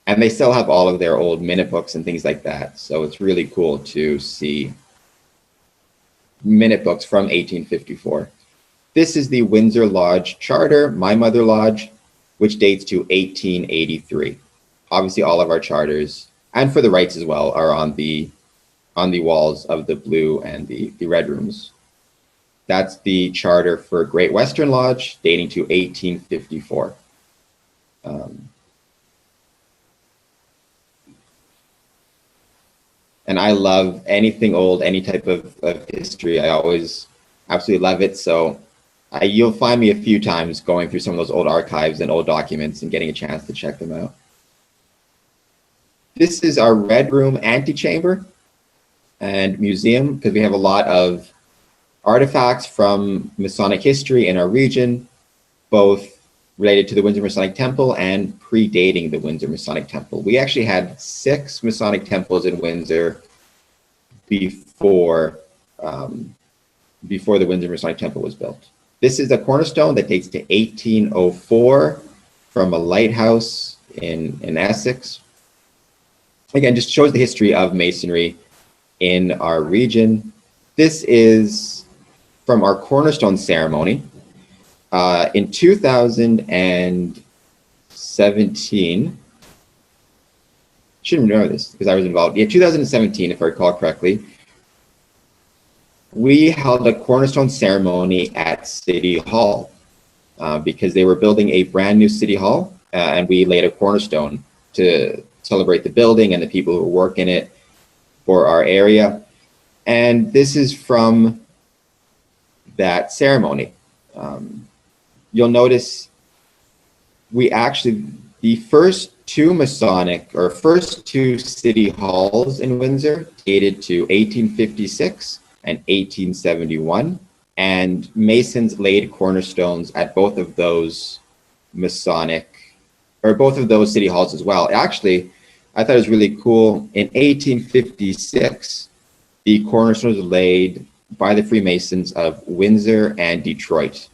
And they still have all of their old minute books and things like that. So it's really cool to see minute books from 1854. This is the Windsor Lodge Charter, My Mother Lodge, which dates to 1883. Obviously, all of our charters, and for the rights as well, are on the walls of the blue and the red rooms. That's the charter for Great Western Lodge, dating to 1854. And I love anything old, any type of history. I always absolutely love it. So you'll find me a few times going through some of those old archives and old documents and getting a chance to check them out. This is our Red Room antechamber and museum, because we have a lot of artifacts from Masonic history in our region, both related to the Windsor Masonic Temple and predating the Windsor Masonic Temple. We actually had 6 Masonic temples in Windsor before the Windsor Masonic Temple was built. This is a cornerstone that dates to 1804 from a lighthouse in Essex. Again, just shows the history of Masonry in our region. This is from our cornerstone ceremony. In 2017, shouldn't know this because I was involved. Yeah, 2017, if I recall correctly, we held a cornerstone ceremony at City Hall because they were building a brand new City Hall, and we laid a cornerstone to celebrate the building and the people who work in it for our area. And this is from that ceremony. You'll notice the first 2 Masonic or first 2 city halls in Windsor dated to 1856 and 1871, and Masons laid cornerstones at both of those both of those city halls as well. Actually, I thought it was really cool. In 1856, the cornerstones were laid by the Freemasons of Windsor and Detroit.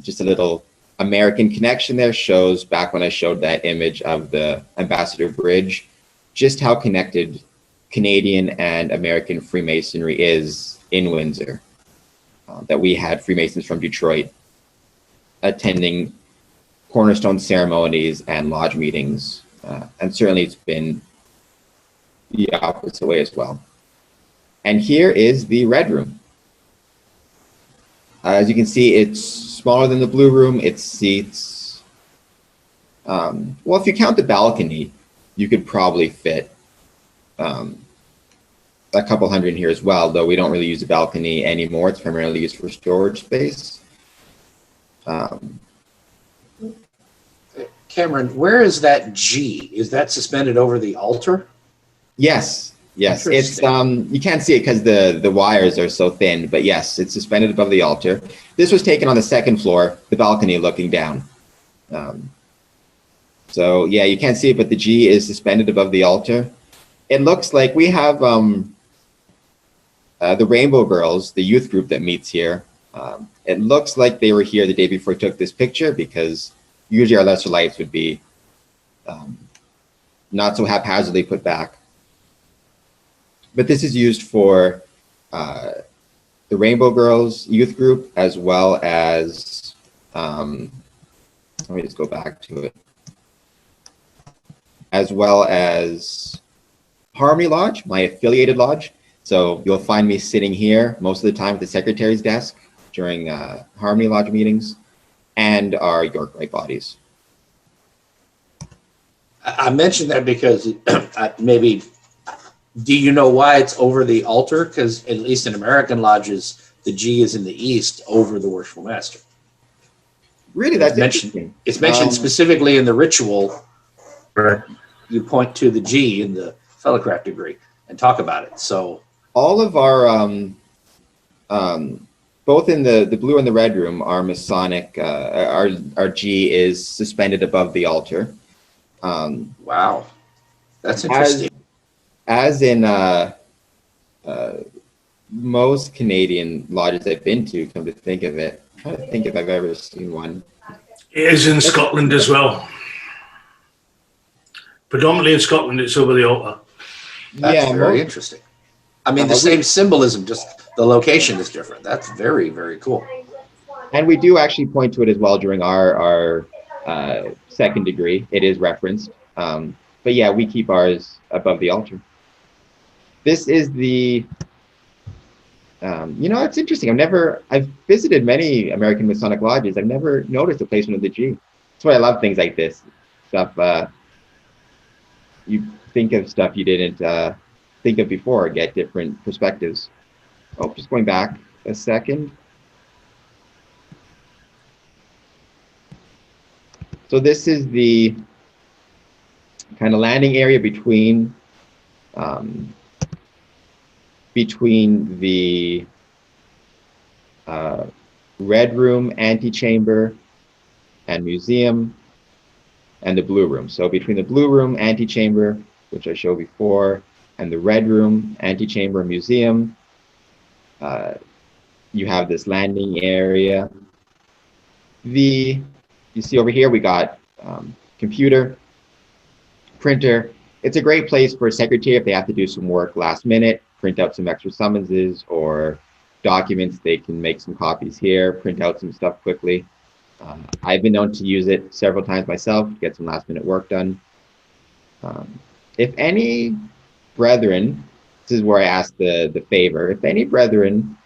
Just a little American connection there, shows back when I showed that image of the Ambassador Bridge, just how connected Canadian and American Freemasonry is in Windsor. That we had Freemasons from Detroit attending cornerstone ceremonies and lodge meetings. And certainly it's been the opposite way as well. And here is the Red Room. As you can see, it's smaller than the Blue Room. It seats, well, if you count the balcony, you could probably fit a couple hundred in here as well, though we don't really use the balcony anymore. It's primarily used for storage space. Cameron, where is that G? Is that suspended over the altar? Yes. It's you can't see it because the wires are so thin, but yes, it's suspended above the altar. This was taken on the 2nd floor, the balcony looking down. So yeah, you can't see it, but the G is suspended above the altar. It looks like we have the Rainbow Girls, the youth group that meets here. It looks like they were here the day before I took this picture, because usually our lesser lights would be not so haphazardly put back. But this is used for the Rainbow Girls youth group, as well as, let me just go back to it, as well as Harmony Lodge, my affiliated lodge. So you'll find me sitting here most of the time at the secretary's desk during Harmony Lodge meetings, and our York Rite bodies. I mentioned that because maybe, do you know why it's over the altar? Because at least in American lodges, the G is in the east over the worshipful master. Really, that's mentioned. It's mentioned specifically in the ritual. Right. You point to the G in the fellowcraft degree and talk about it. So all of our, both in the Blue and the Red Room, our Masonic, our G is suspended above the altar. Wow, that's interesting. As in most Canadian lodges I've been to, come to think of it, I'm trying to think if I've ever seen one. It is in Scotland as well. Predominantly in Scotland, it's over the altar. That's very interesting. I mean, the same symbolism, just the location is different. That's very, very cool. And we do actually point to it as well during our 2nd degree. It is referenced. But yeah, we keep ours above the altar. This is the, it's interesting. I've visited many American Masonic lodges. I've never noticed the placement of the G. That's why I love things like this. Stuff, you think of stuff you didn't think of before, get different perspectives. Oh, just going back a second. So this is the kind of landing area between the red room, antechamber, and museum, and the blue room. So between the blue room, antechamber, which I showed before, and the red room, antechamber, museum, you have this landing area. You see over here, we got computer, printer. It's a great place for a secretary if they have to do some work last minute, print out some extra summonses or documents. They can make some copies here, print out some stuff quickly. I've been known to use it several times myself to get some last minute work done. If any brethren, this is where I ask the favor, if any brethren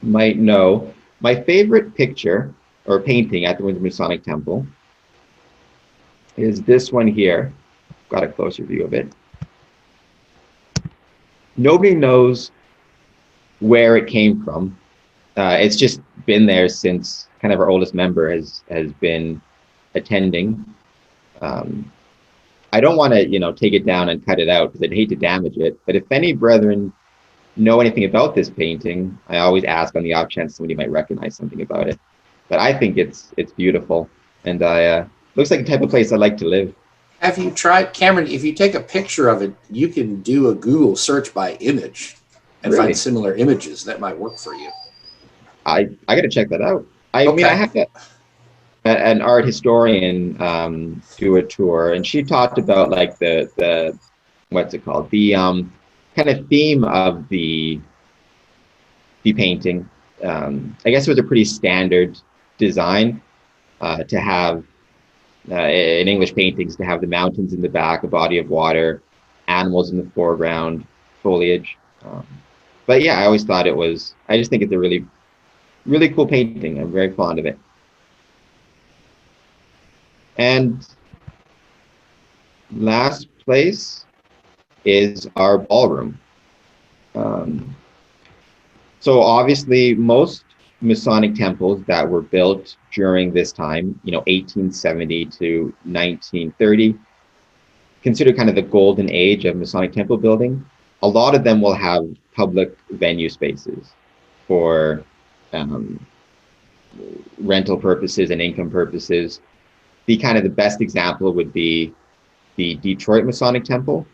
might know, my favorite picture or painting at the Windsor Masonic Temple is this one here. Got a closer view of it. Nobody knows where it came from. It's just been there since kind of our oldest member has been attending. I don't want to, take it down and cut it out because I'd hate to damage it. But if any brethren know anything about this painting, I always ask on the off chance somebody might recognize something about it. But I think it's beautiful, and looks like the type of place I'd like to live. Have you tried, Cameron, if you take a picture of it, you can do a Google search by image and Really? find similar images. That might work for you. I got to check that out. I mean, I have an art historian do a tour, and she talked about like the what's it called, the kind of theme of the painting. I guess it was a pretty standard design to have in English paintings, to have the mountains in the back, a body of water, animals in the foreground, foliage. But yeah, I always thought I just think it's a really, really cool painting. I'm very fond of it. And last place is our ballroom. So obviously most Masonic temples that were built during this time, 1870 to 1930, considered kind of the golden age of Masonic temple building. A lot of them will have public venue spaces for rental purposes and income purposes. The best example would be the Detroit Masonic Temple,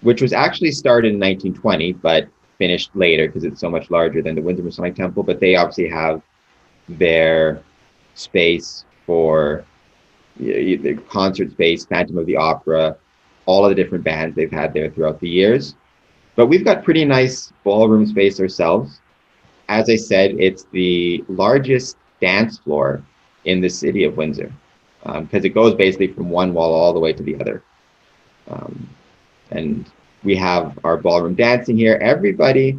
which was actually started in 1920, but finished later because it's so much larger than the Windsor Masonic Temple. But they obviously have their space for the concert space, Phantom of the Opera, all of the different bands they've had there throughout the years. But we've got pretty nice ballroom space ourselves. As I said, it's the largest dance floor in the city of Windsor, because it goes basically from one wall all the way to the other. And we have our ballroom dancing here. Everybody,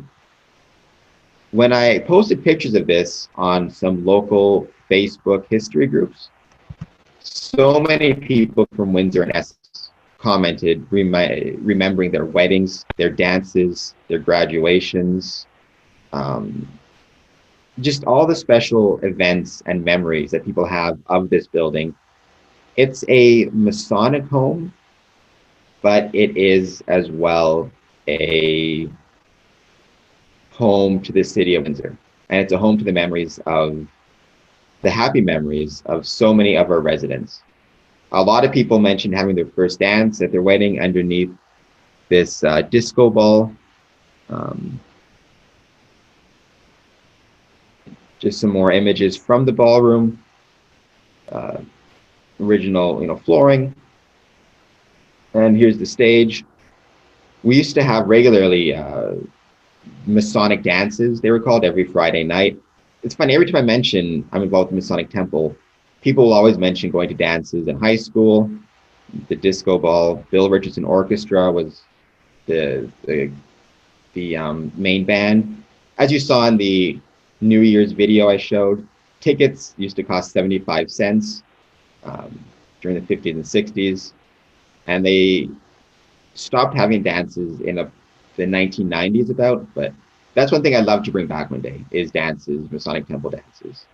when I posted pictures of this on some local Facebook history groups, so many people from Windsor and Essex commented remembering their weddings, their dances, their graduations, just all the special events and memories that people have of this building. It's a Masonic home, but it is as well a home to the city of Windsor. And it's a home to the happy memories of so many of our residents. A lot of people mentioned having their first dance at their wedding underneath this disco ball. Just some more images from the ballroom. Original, flooring. And here's the stage. We used to have regularly Masonic dances, they were called, every Friday night. It's funny, every time I mention I'm involved in the Masonic Temple, people will always mention going to dances in high school, the disco ball. Bill Richardson Orchestra was the main band. As you saw in the New Year's video I showed, tickets used to cost 75 cents during the 50s and 60s. And they stopped having dances in the 1990s about, but that's one thing I'd love to bring back one day, is dances, Masonic Temple dances.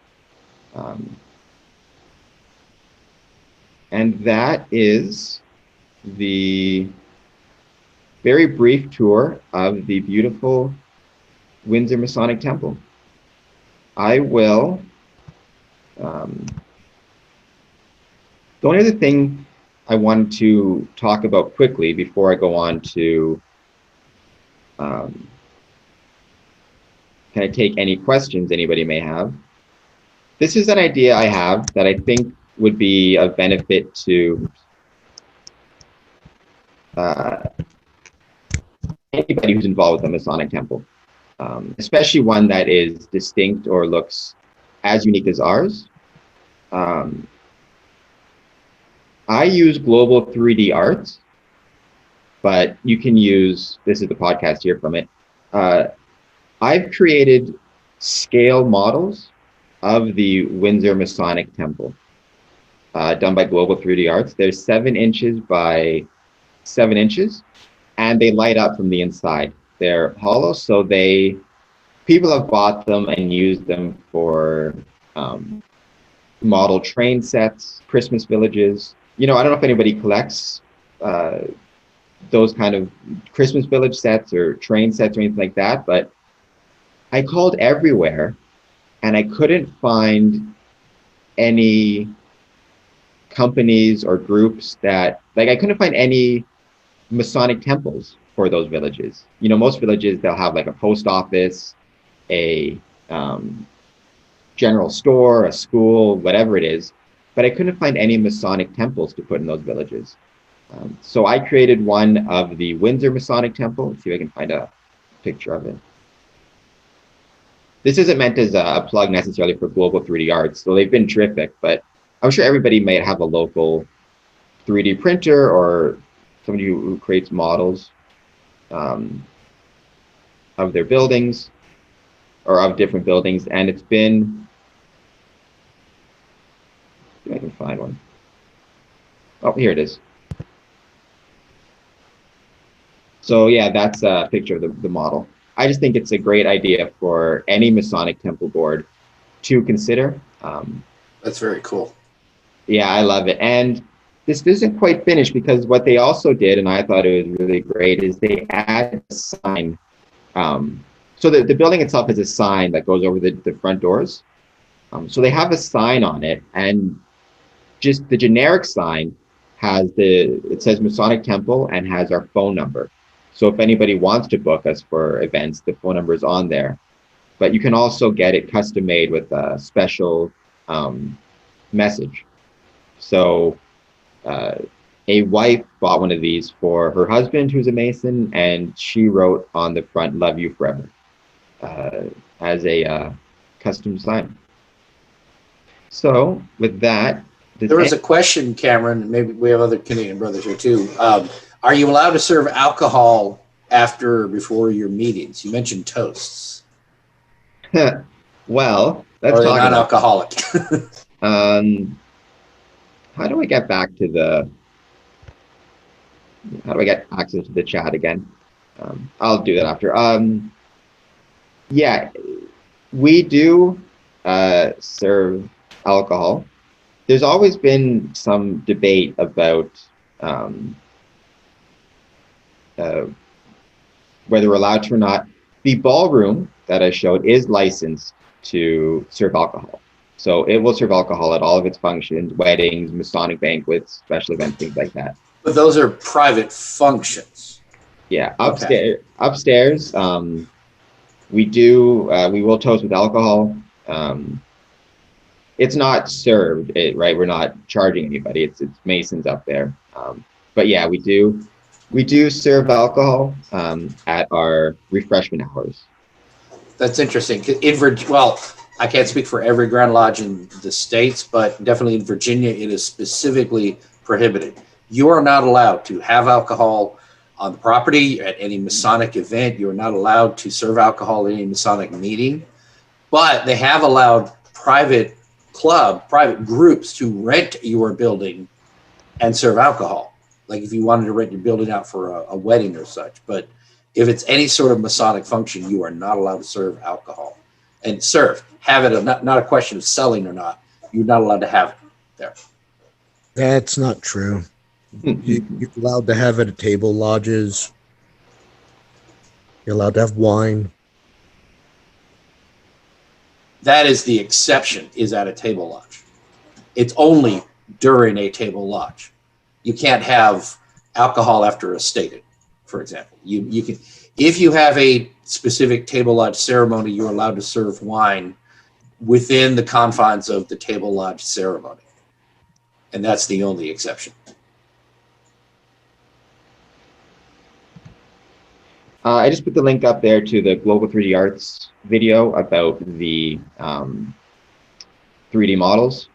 And that is the very brief tour of the beautiful Windsor Masonic Temple. I will, the only other thing I wanted to talk about quickly before I go on to can I take any questions anybody may have? This is an idea I have that I think would be of benefit to anybody who's involved with the Masonic Temple, especially one that is distinct or looks as unique as ours. I use Global 3D Arts, but you can use, this is the podcast here from it. I've created scale models of the Windsor Masonic Temple, done by Global 3D Arts. They're 7 inches by 7 inches, and they light up from the inside. They're hollow, so people have bought them and used them for model train sets, Christmas villages. You know, I don't know if anybody collects those kind of Christmas village sets or train sets or anything like that, but I called everywhere and I couldn't find any companies or groups that, like, I couldn't find any Masonic temples for those villages. You know, most villages, they'll have like a post office, a general store, a school, whatever it is, but I couldn't find any Masonic temples to put in those villages. So I created one of the Windsor Masonic Temple. Let's see if I can find a picture of it. This isn't meant as a plug necessarily for Global 3D Arts, so they've been terrific, but I'm sure everybody may have a local 3D printer or somebody who creates models of their buildings or of different buildings, and it's been, I can find one. Oh, here it is. So yeah, that's a picture of the model. I just think it's a great idea for any Masonic temple board to consider. That's very cool. Yeah, I love it. And this isn't quite finished because what they also did, and I thought it was really great, is they add a sign. So the building itself has a sign that goes over the front doors. So they have a sign on it, and just the generic sign has it says Masonic Temple and has our phone number. So if anybody wants to book us for events, the phone number is on there. But you can also get it custom made with a special message. So a wife bought one of these for her husband, who's a Mason, and she wrote on the front, "Love you forever," as a custom sign. So with that, there was a question, Cameron, maybe we have other Canadian brothers here too. Are you allowed to serve alcohol after or before your meetings? You mentioned toasts. Well, let's talk about non-alcoholic. How do I get back to how do I get access to the chat again? I'll do that after. Yeah, we do serve alcohol. There's always been some debate about whether we're allowed to or not. The ballroom that I showed is licensed to serve alcohol. So it will serve alcohol at all of its functions, weddings, Masonic banquets, special events, things like that. But those are private functions. Yeah, upstairs, we will toast with alcohol. It's not served, right? We're not charging anybody. It's Masons up there. But yeah, we do serve alcohol at our refreshment hours. That's interesting. Well, I can't speak for every Grand Lodge in the States, but definitely in Virginia, it is specifically prohibited. You are not allowed to have alcohol on the property at any Masonic event. You are not allowed to serve alcohol at any Masonic meeting, but they have allowed private groups to rent your building and serve alcohol. Like if you wanted to rent your building out for a wedding or such. But if it's any sort of Masonic function, you are not allowed to serve alcohol. And have it, not a question of selling or not. You're not allowed to have it there. That's not true. You're allowed to have it at table lodges. You're allowed to have wine. That is the exception, is at a table lodge. It's only during a table lodge. You can't have alcohol after a stated, for example. You can, if you have a specific table lodge ceremony, you're allowed to serve wine within the confines of the table lodge ceremony. And that's the only exception. I just put the link up there to the Global 3D Arts video about the 3D models.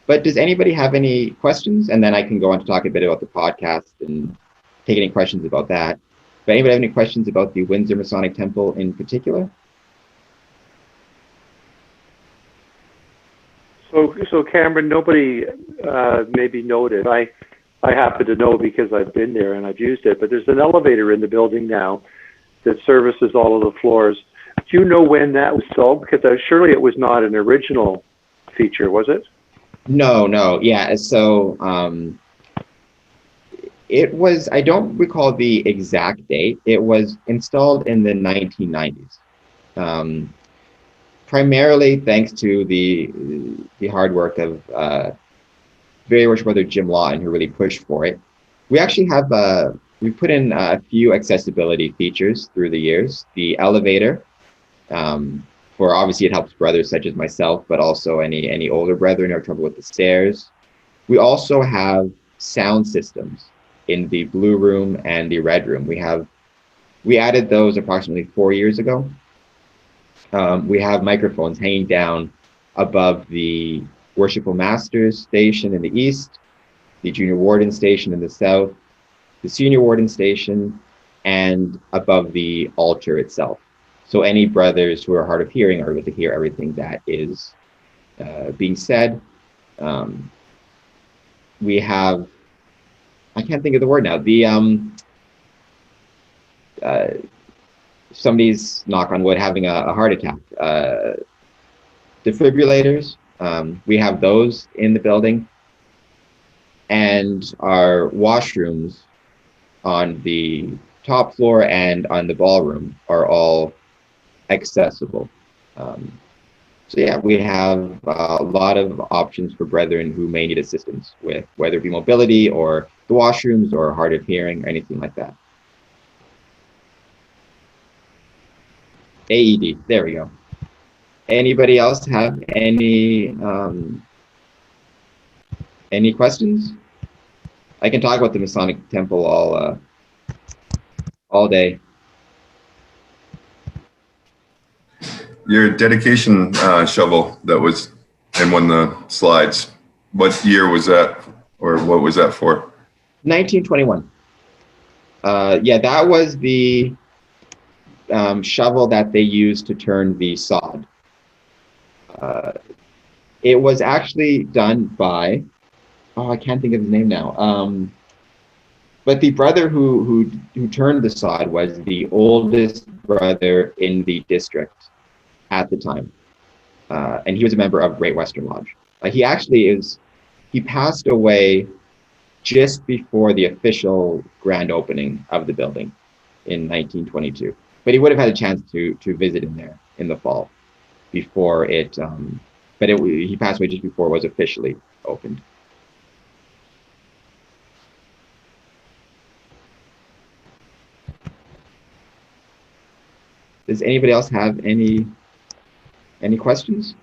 But does anybody have any questions? And then I can go on to talk a bit about the podcast and take any questions about that. But anybody have any questions about the Windsor Masonic Temple in particular? So Cameron, nobody maybe noted. I happen to know because I've been there and I've used it, but there's an elevator in the building now that services all of the floors. Do you know when that was sold? Because surely it was not an original feature, was it? No. Yeah, so it was, I don't recall the exact date. It was installed in the 1990s. Primarily thanks to the hard work of very worship brother Jim Lawton, who really pushed for it. We actually have we put in a few accessibility features through the years. The elevator, for obviously it helps brothers such as myself, but also any older brethren who have trouble with the stairs. We also have sound systems in the blue room and the red room. We added those approximately 4 years ago. We have microphones hanging down above the Worshipful Masters station in the east, the Junior Warden station in the south, the Senior Warden station, and above the altar itself. So any brothers who are hard of hearing are able to hear everything that is being said. We have, I can't think of the word now, somebody's, knock on wood, having a heart attack. Defibrillators, we have those in the building. And our washrooms on the top floor and on the ballroom are all accessible. So yeah, we have a lot of options for brethren who may need assistance with whether it be mobility or the washrooms or hard of hearing or anything like that. AED, there we go. Anybody else have any questions? I can talk about the Masonic Temple all day. Your dedication shovel that was in one of the slides, what year was that, or what was that for? 1921. Yeah, that was the shovel that they used to turn the sod. It was actually done by, I can't think of his name now. But the brother who turned the sod was the oldest brother in the district at the time. And he was a member of Great Western Lodge. He passed away just before the official grand opening of the building in 1922. But he would have had a chance to visit in there in the fall before it, he passed away just before it was officially opened. Does anybody else have any questions?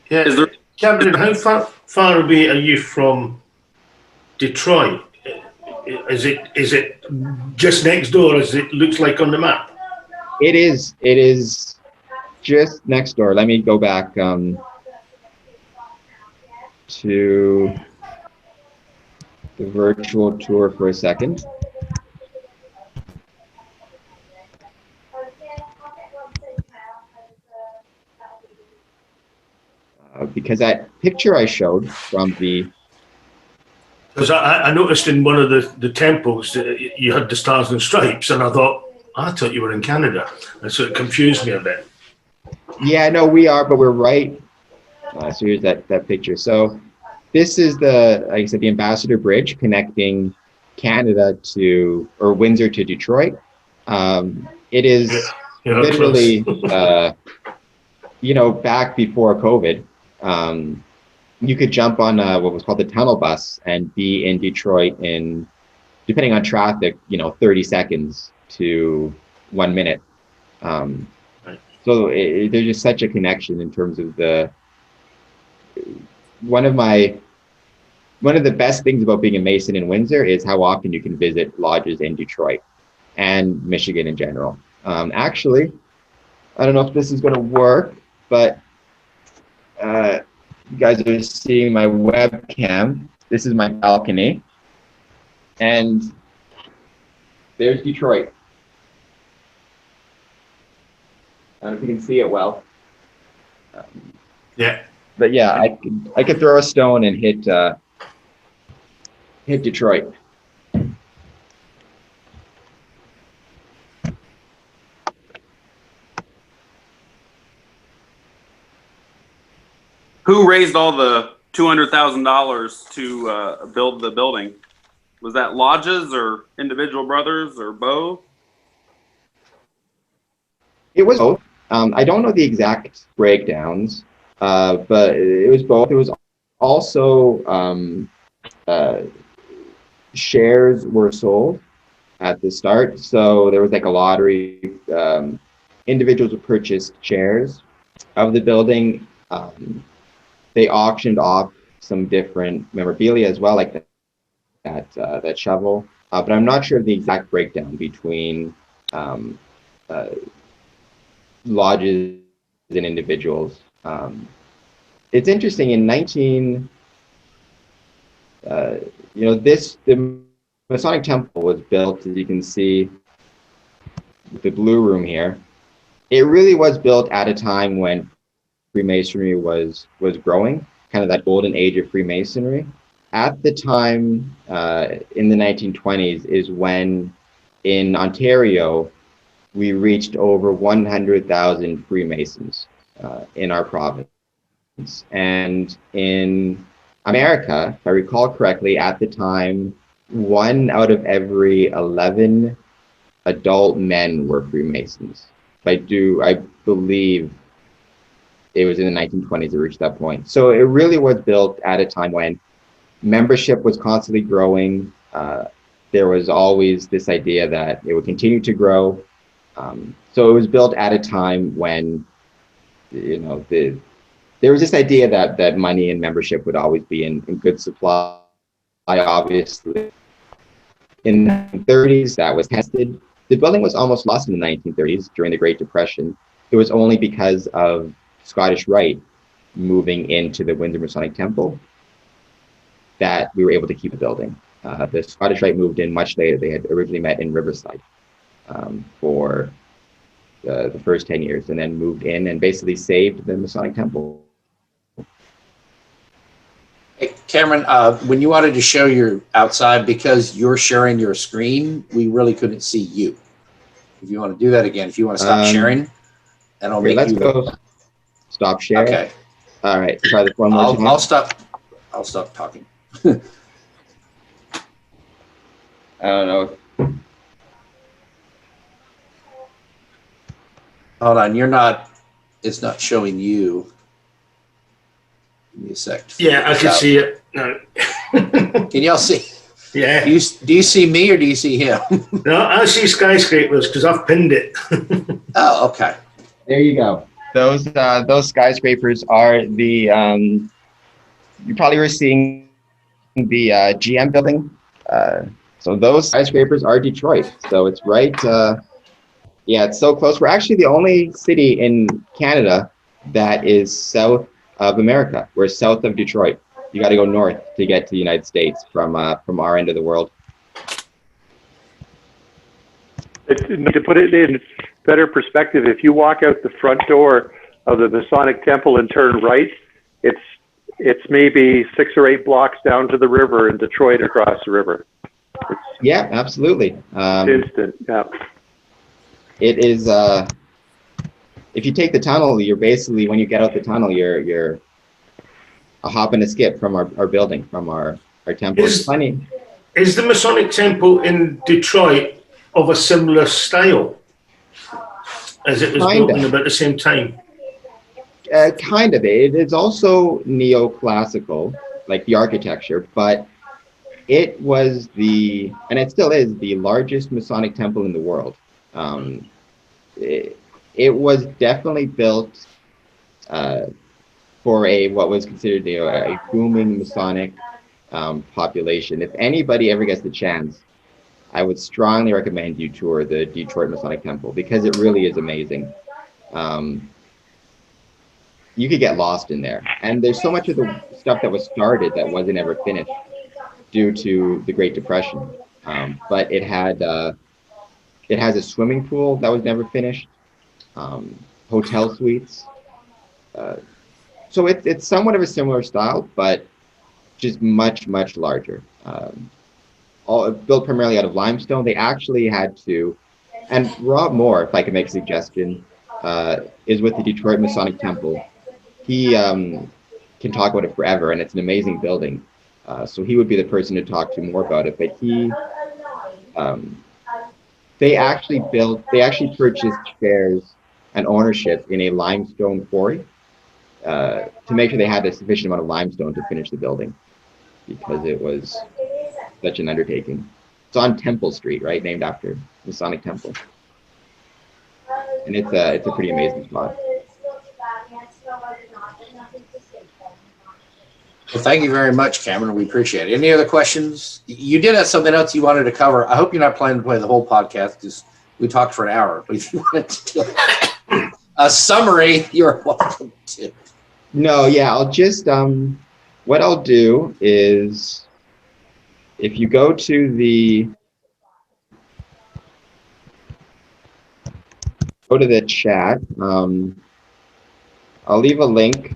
Yeah, Cameron, how far away are you from Detroit? Is it just next door as it looks like on the map? It is just next door. Let me go back to the virtual tour for a second. Because that picture I showed from the... Because I noticed in one of the temples you had the stars and stripes, and I thought you were in Canada, and so it confused me a bit. Yeah, no, we are, but we're right So here's that picture. So this is like I said, the Ambassador Bridge connecting Canada or Windsor to Detroit. It is literally, back before COVID, you could jump on what was called the tunnel bus and be in Detroit in, depending on traffic, 30 seconds to 1 minute. So there's just such a connection in terms of one of the best things about being a Mason in Windsor is how often you can visit lodges in Detroit and Michigan in general. Actually, I don't know if this is going to work, but you guys are seeing my webcam. This is my balcony, and there's Detroit. I don't know if you can see it well. Yeah. But yeah, I could throw a stone and hit Detroit. Who raised all the $200,000 to build the building? Was that lodges or individual brothers or both? It was both. I don't know the exact breakdowns, but it was both. It was also shares were sold at the start. So there was like a lottery. Individuals would purchase shares of the building. They auctioned off some different memorabilia as well, like that shovel. But I'm not sure of the exact breakdown between lodges and individuals. It's interesting. In the Masonic Temple was built, as you can see, the blue room here. It really was built at a time when Freemasonry was growing, kind of that golden age of Freemasonry. At the time, in the 1920s, is when in Ontario we reached over 100,000 Freemasons in our province. And in America, if I recall correctly, at the time, 1 out of every 11 adult men were Freemasons. I believe it was in the 1920s it reached that point. So it really was built at a time when membership was constantly growing. There was always this idea that it would continue to grow. So it was built at a time when, there was this idea that money and membership would always be in good supply. Obviously, in the 1930s, that was tested. The building was almost lost in the 1930s during the Great Depression. It was only because of Scottish Rite moving into the Windsor Masonic Temple that we were able to keep the building. The Scottish Rite moved in much later. They had originally met in Riverside for the first 10 years and then moved in and basically saved the Masonic Temple. Hey, Cameron, when you wanted to show your outside, because you're sharing your screen, we really couldn't see you. If you want to do that again, if you want to stop sharing, and I'll make let's you go stop sharing. Okay. All right. Try this one more time. I'll stop talking. I don't know. Hold on, it's not showing you. Give me a sec. Yeah, I can see it. No. Can y'all see? Yeah. Do you see me or do you see him? No, I see skyscrapers because I've pinned it. Oh, okay. There you go. Those skyscrapers are the you probably were seeing the GM building. So those skyscrapers are Detroit. So it's right. It's so close. We're actually the only city in Canada that is south of America. We're south of Detroit. You got to go north to get to the United States from our end of the world. To put it in better perspective, if you walk out the front door of the Masonic Temple and turn right, it's maybe 6 or 8 blocks down to the river in Detroit across the river. Yeah, absolutely. Instant. Yeah. It is. If you take the tunnel, you're basically, when you get out the tunnel, you're a hop and a skip from our building, from our temple. It's funny. Is the Masonic Temple in Detroit of a similar style as it was built in about the same time? Kind of. It is also neoclassical, like the architecture, but it was and it still is, the largest Masonic temple in the world. It was definitely built for what was considered a booming Masonic population. If anybody ever gets the chance, I would strongly recommend you tour the Detroit Masonic Temple, because it really is amazing. You could get lost in there, and there's so much of the stuff that was started that wasn't ever finished due to the Great Depression. But it has a swimming pool that was never finished, hotel suites. So it's somewhat of a similar style, but just much larger. All built primarily out of limestone. They actually had to, and Rob Moore, if I can make a suggestion, is with the Detroit Masonic Temple. He can talk about it forever, and it's an amazing building. So he would be the person to talk to more about it. But they actually purchased shares and ownership in a limestone quarry to make sure they had a sufficient amount of limestone to finish the building, because it was such an undertaking. It's on Temple Street, right, named after Masonic Temple, and it's a pretty amazing spot. Well, thank you very much, Cameron. We appreciate it. Any other questions? You did have something else you wanted to cover. I hope you're not planning to play the whole podcast, because we talked for an hour. But if you wanted to do a summary, you're welcome to. No, yeah, I'll just what I'll do is, if you go to the chat, I'll leave a link.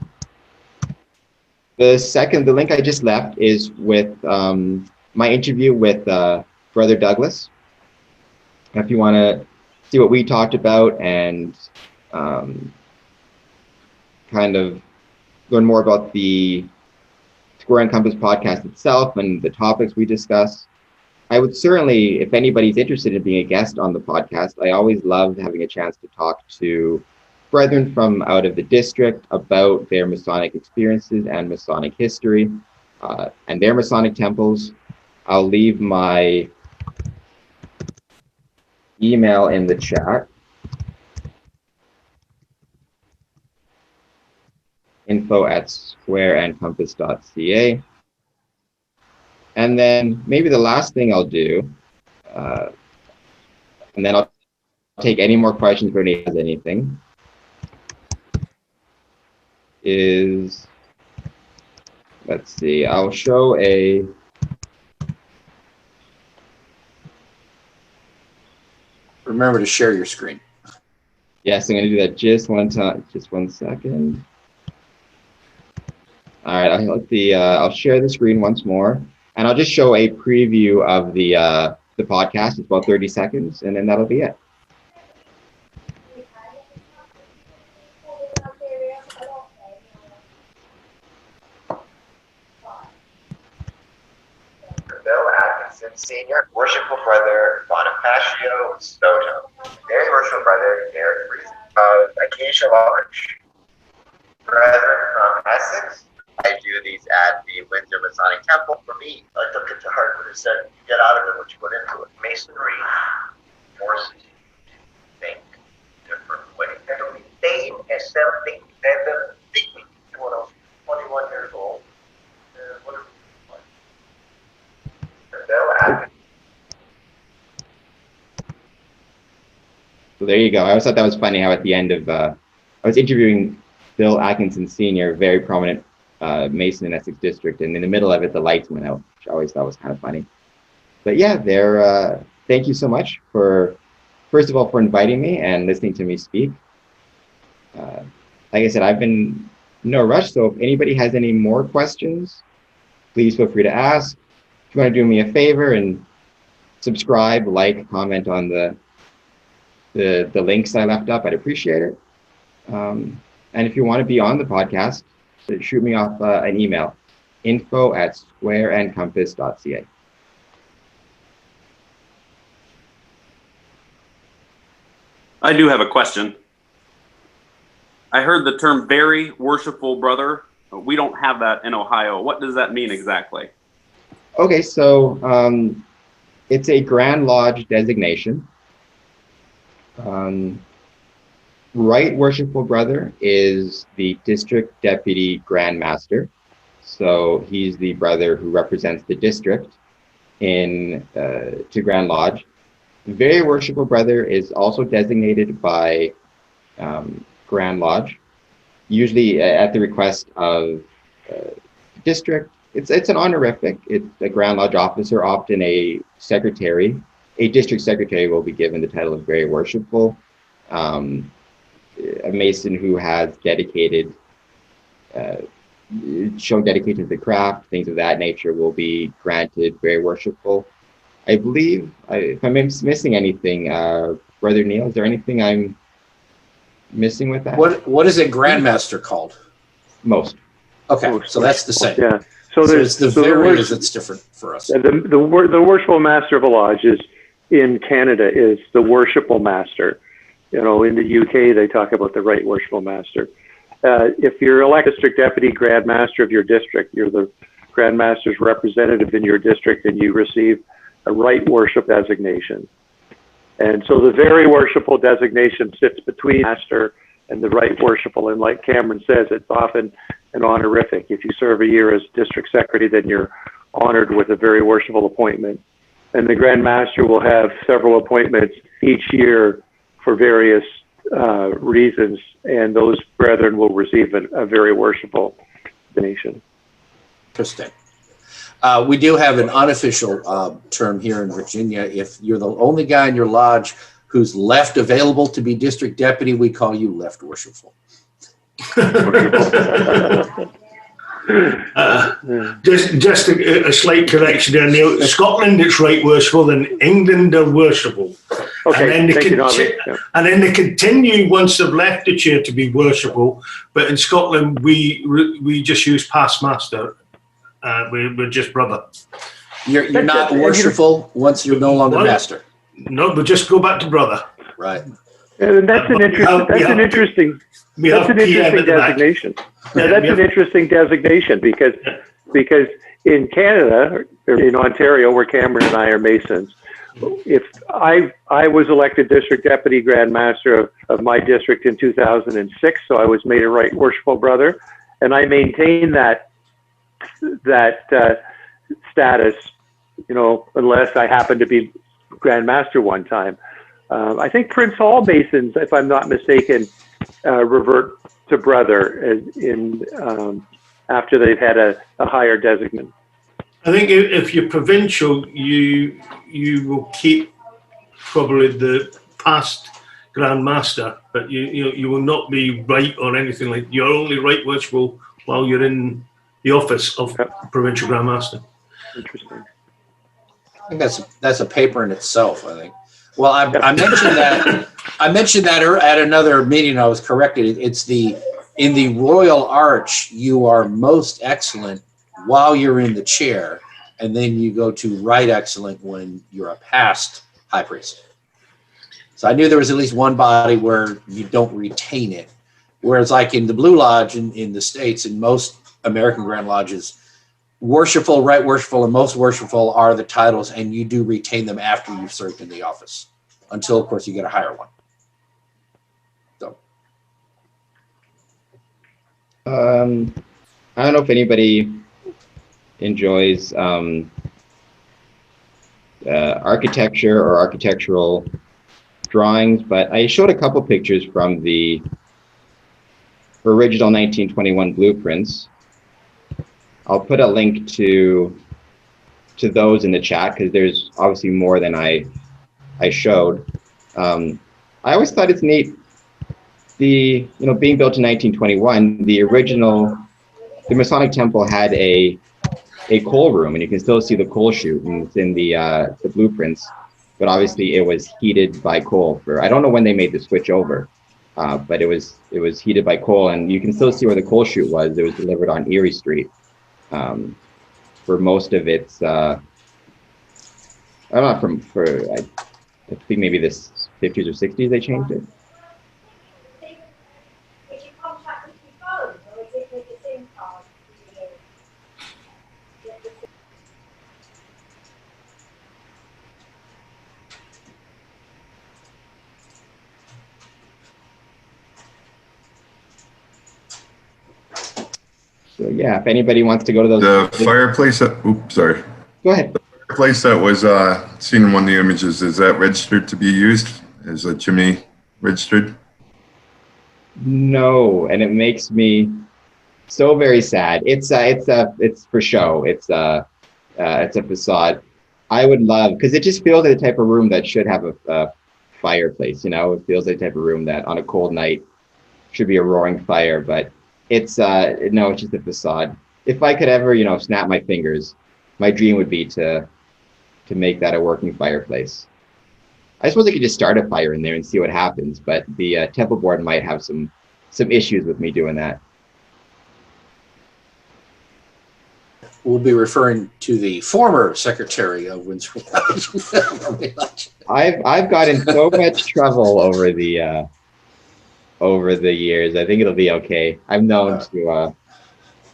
The link I just left is with my interview with Brother Douglas. If you want to see what we talked about and kind of learn more about the Square and Compass podcast itself and the topics we discuss, I would certainly, if anybody's interested in being a guest on the podcast, I always love having a chance to talk to brethren from out of the district about their Masonic experiences and Masonic history and their Masonic temples. I'll leave my email in the chat. info@squareandcompass.ca. And then maybe the last thing I'll do, and then I'll take any more questions if anybody has anything, is, let's see, I'll show a, remember to share your screen. Yes, I'm going to do that just one time, just 1 second. All right, I'll share the screen once more, and I'll just show a preview of the podcast. It's about 30 seconds, and then that'll be it. Bill Adamson Sr., Worshipful Brother Bonifacio Soto, Very Worshipful Brother Derek Reese, Acacia Lodge, Brethren from Essex. I do these at the Windsor Masonic Temple. For me, I took it to heart when it said, you get out of it what you put into it. Masonry forces you to think different ways. And to retain a self-thinking, and then thinking when I was 21 years old. What are So there you go. I always thought that was funny how at the end of, I was interviewing Bill Atkinson Sr., very prominent Mason in Essex District, and in the middle of it, the lights went out, which I always thought was kind of funny. But yeah, thank you so much for, first of all, for inviting me and listening to me speak. Like I said, I've been no rush, so if anybody has any more questions, please feel free to ask. If you want to do me a favor and subscribe, like, comment on the links I left up, I'd appreciate it. And if you want to be on the podcast, shoot me off an email, info@squareandcompass.ca. I do have a question. I heard the term very worshipful brother. We don't have that in Ohio. What does that mean exactly? Okay, so it's a Grand Lodge designation. Right Worshipful Brother is the District Deputy Grand Master. So he's the brother who represents the district to Grand Lodge. Very Worshipful Brother is also designated by Grand Lodge, usually at the request of district. It's an honorific. It's a Grand Lodge officer, often a secretary. A district secretary will be given the title of Very Worshipful. A Mason who has dedicated, shown dedication to the craft, things of that nature, will be granted Very Worshipful. I believe, if I'm missing anything, Brother Neil, is there anything I'm missing with that? What is a Grandmaster called? Most. Okay, so that's the same. Yeah. So there's the various that's different for us. The worshipful master of a lodge in Canada is the worshipful master. You know, in the UK, they talk about the right worshipful master. If you're elected district deputy grand master of your district, you're the grand master's representative in your district, and you receive a right worship designation. And so the very worshipful designation sits between master and the right worshipful. And like Cameron says, it's often an honorific. If you serve a year as district secretary, then you're honored with a very worshipful appointment. And the grand master will have several appointments each year for various reasons, and those brethren will receive a very worshipful donation. Interesting. We do have an unofficial term here in Virginia. If you're the only guy in your lodge who's left available to be district deputy, we call you left worshipful. Just a slight correction there, Neil. Scotland, it's right worshipful, and England are worshipful. Okay, and then they continue once they've left the chair to be worshipful. But in Scotland, we just use past master. We're just brother. You're not worshipful once you're no longer master. No, but just go back to brother. Right. And that's an interesting designation. That's an interesting designation because in Canada, or in Ontario, where Cameron and I are Masons, if I was elected district deputy grand master of my district in 2006, so I was made a right worshipful brother, and I maintain that status, you know, unless I happen to be grand master one time. I think Prince Hall Masons, if I'm not mistaken, revert to brother after they've had a higher designate. I think if you're provincial, you will keep probably the past Grand Master, but you will not be right or anything like. You're only right worshipful while you're in the office of provincial Grand Master. Interesting. I think that's a paper in itself, I think. Well, I mentioned that. I mentioned that at another meeting. I was corrected. It's in the Royal Arch, you are most excellent while you're in the chair, and then you go to right excellent when you're a past high priest. So I knew there was at least one body where you don't retain it, whereas like in the Blue Lodge in the States, in most American Grand Lodges, worshipful, right worshipful, and most worshipful are the titles, and you do retain them after you've served in the office, until of course you get a higher one. So I don't know if anybody enjoys architecture or architectural drawings, but I showed a couple pictures from the original 1921 blueprints. I'll put a link to those in the chat because there's obviously more than I showed. I always thought it's neat, being built in 1921, the Masonic Temple had a coal room, and you can still see the coal chute, and it's in the blueprints, but obviously it was heated by coal I don't know when they made the switch over, but it was heated by coal, and you can still see where the coal chute was. It was delivered on Erie Street. For most of its, I don't know, I think maybe this 50s or 60s they changed it. So yeah, if anybody wants to go to those. The fireplace, oops, sorry. Go ahead. The fireplace that was seen in one of the images, is that registered to be used? Is a chimney registered? No, and it makes me so very sad. It's for show. It's a facade. I would love, because it just feels like the type of room that should have a fireplace. You know, it feels like the type of room that on a cold night should be a roaring fire. But it's no, it's just a facade. If I could ever, you know, snap my fingers, my dream would be to make that a working fireplace. I suppose I could just start a fire in there and see what happens, but the temple board might have some issues with me doing that. We'll be referring to the former secretary of Windsor. I've gotten so much trouble over the years. I think it'll be okay. I'm known to.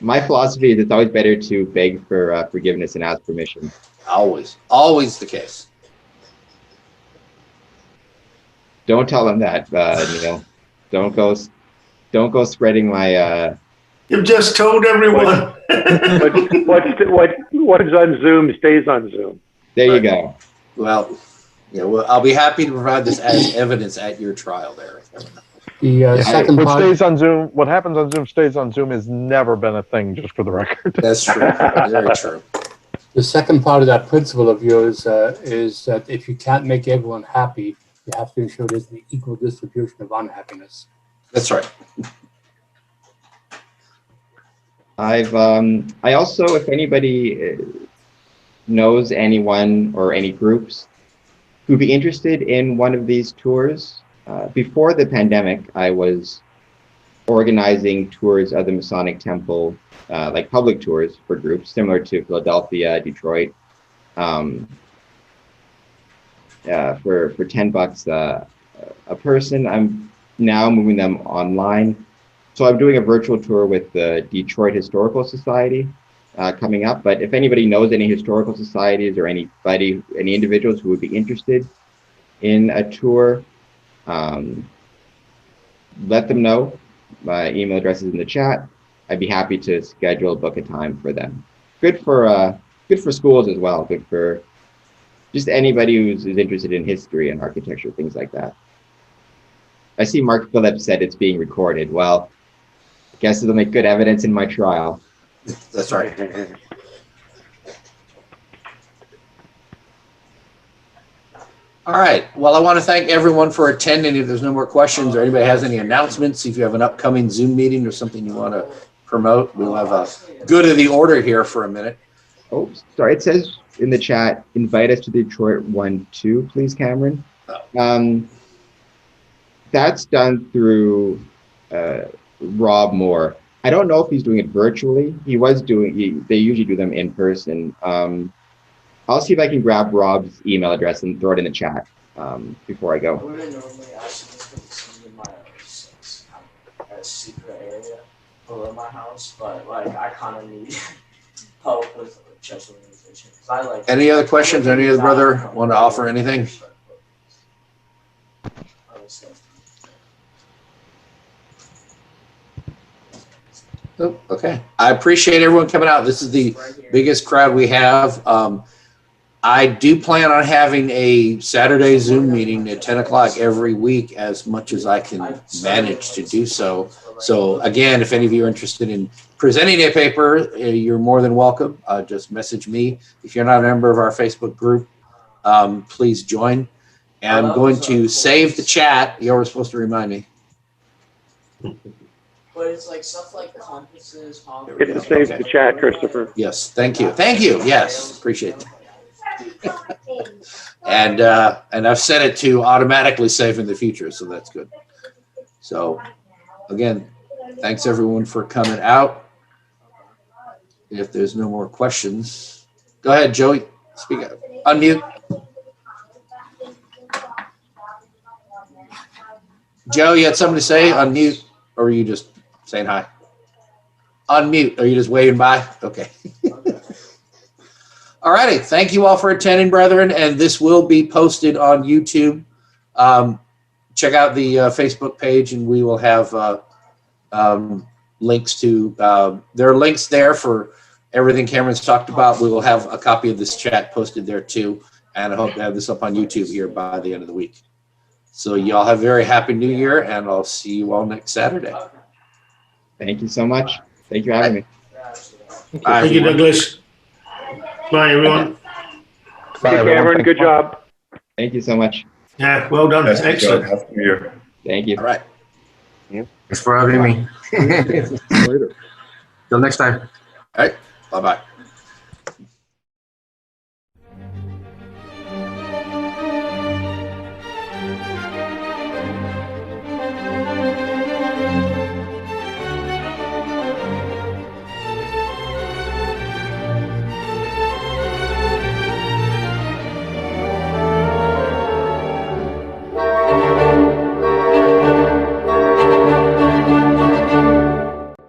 My philosophy is it's always better to beg for forgiveness and ask permission. Always the case. Don't tell them that, Neil. Don't go spreading my. You've just told everyone. What's on Zoom stays on Zoom. There you go. Well, yeah. Well, I'll be happy to provide this as evidence at your trial there. The second what part- stays on Zoom, what happens on Zoom stays on Zoom has never been a thing, just for the record. That's true. Very true. The second part of that principle of yours is that if you can't make everyone happy, you have to ensure there's an equal distribution of unhappiness. That's right. I also, if anybody knows anyone or any groups who'd be interested in one of these tours, before the pandemic, I was organizing tours of the Masonic Temple, like public tours for groups, similar to Philadelphia, Detroit, for $10 a person. I'm now moving them online. So I'm doing a virtual tour with the Detroit Historical Society coming up. But if anybody knows any historical societies or any individuals who would be interested in a tour, let them know. My email address is in the chat. I'd be happy to book a time for them. Good for schools as well. Good for just anybody who's interested in history and architecture, things like that. I see Mark Phillips said it's being recorded. Well, I guess it'll make good evidence in my trial. That's right. All right. Well, I want to thank everyone for attending. If there's no more questions or anybody has any announcements, if you have an upcoming Zoom meeting or something you want to promote, we'll have a good of the order here for a minute. Oh, sorry. It says in the chat, invite us to Detroit 1-2, please, Cameron. That's done through Rob Moore. I don't know if he's doing it virtually. They usually do them in person. I'll see if I can grab Rob's email address and throw it in the chat before I go. Women normally actually in my secret area below my house, but like I kind of need help with chest organization. I like. Any other questions? Any other brother want to offer anything? Oh, okay. I appreciate everyone coming out. This is the biggest crowd we have. I do plan on having a Saturday Zoom meeting at 10 o'clock every week as much as I can manage to do so. So again, if any of you are interested in presenting a paper, you're more than welcome. Just message me. If you're not a member of our Facebook group, please join. And I'm going to save the chat. You were supposed to remind me. But it's like stuff like compasses, Hit the save the chat, Christopher. Yes, thank you. Thank you. Yes, appreciate it. And I've set it to automatically save in the future, so that's good. So again, thanks everyone for coming out. If there's no more questions, go ahead, Joey. Speak up. Unmute. Joe, you had something to say? Unmute, or are you just saying hi? Unmute. Are you just waving by? Okay. All righty. Thank you all for attending, brethren. And this will be posted on YouTube. Check out the Facebook page, and we will have links to. There are links there for everything Cameron's talked about. We will have a copy of this chat posted there too, and I hope to have this up on YouTube here by the end of the week. So y'all have a very happy New Year, and I'll see you all next Saturday. Thank you so much. Thank you for having me. Bye, Thank you, everyone. Douglas. Bye, everyone. Bye, Hey, everyone. Cameron, Thanks good a lot. job. Thank you so much. Yeah, well done. Yes, Excellent. Happy New Year. Thank you. All right. Thanks for having me. Later. Till next time. All right. Bye-bye.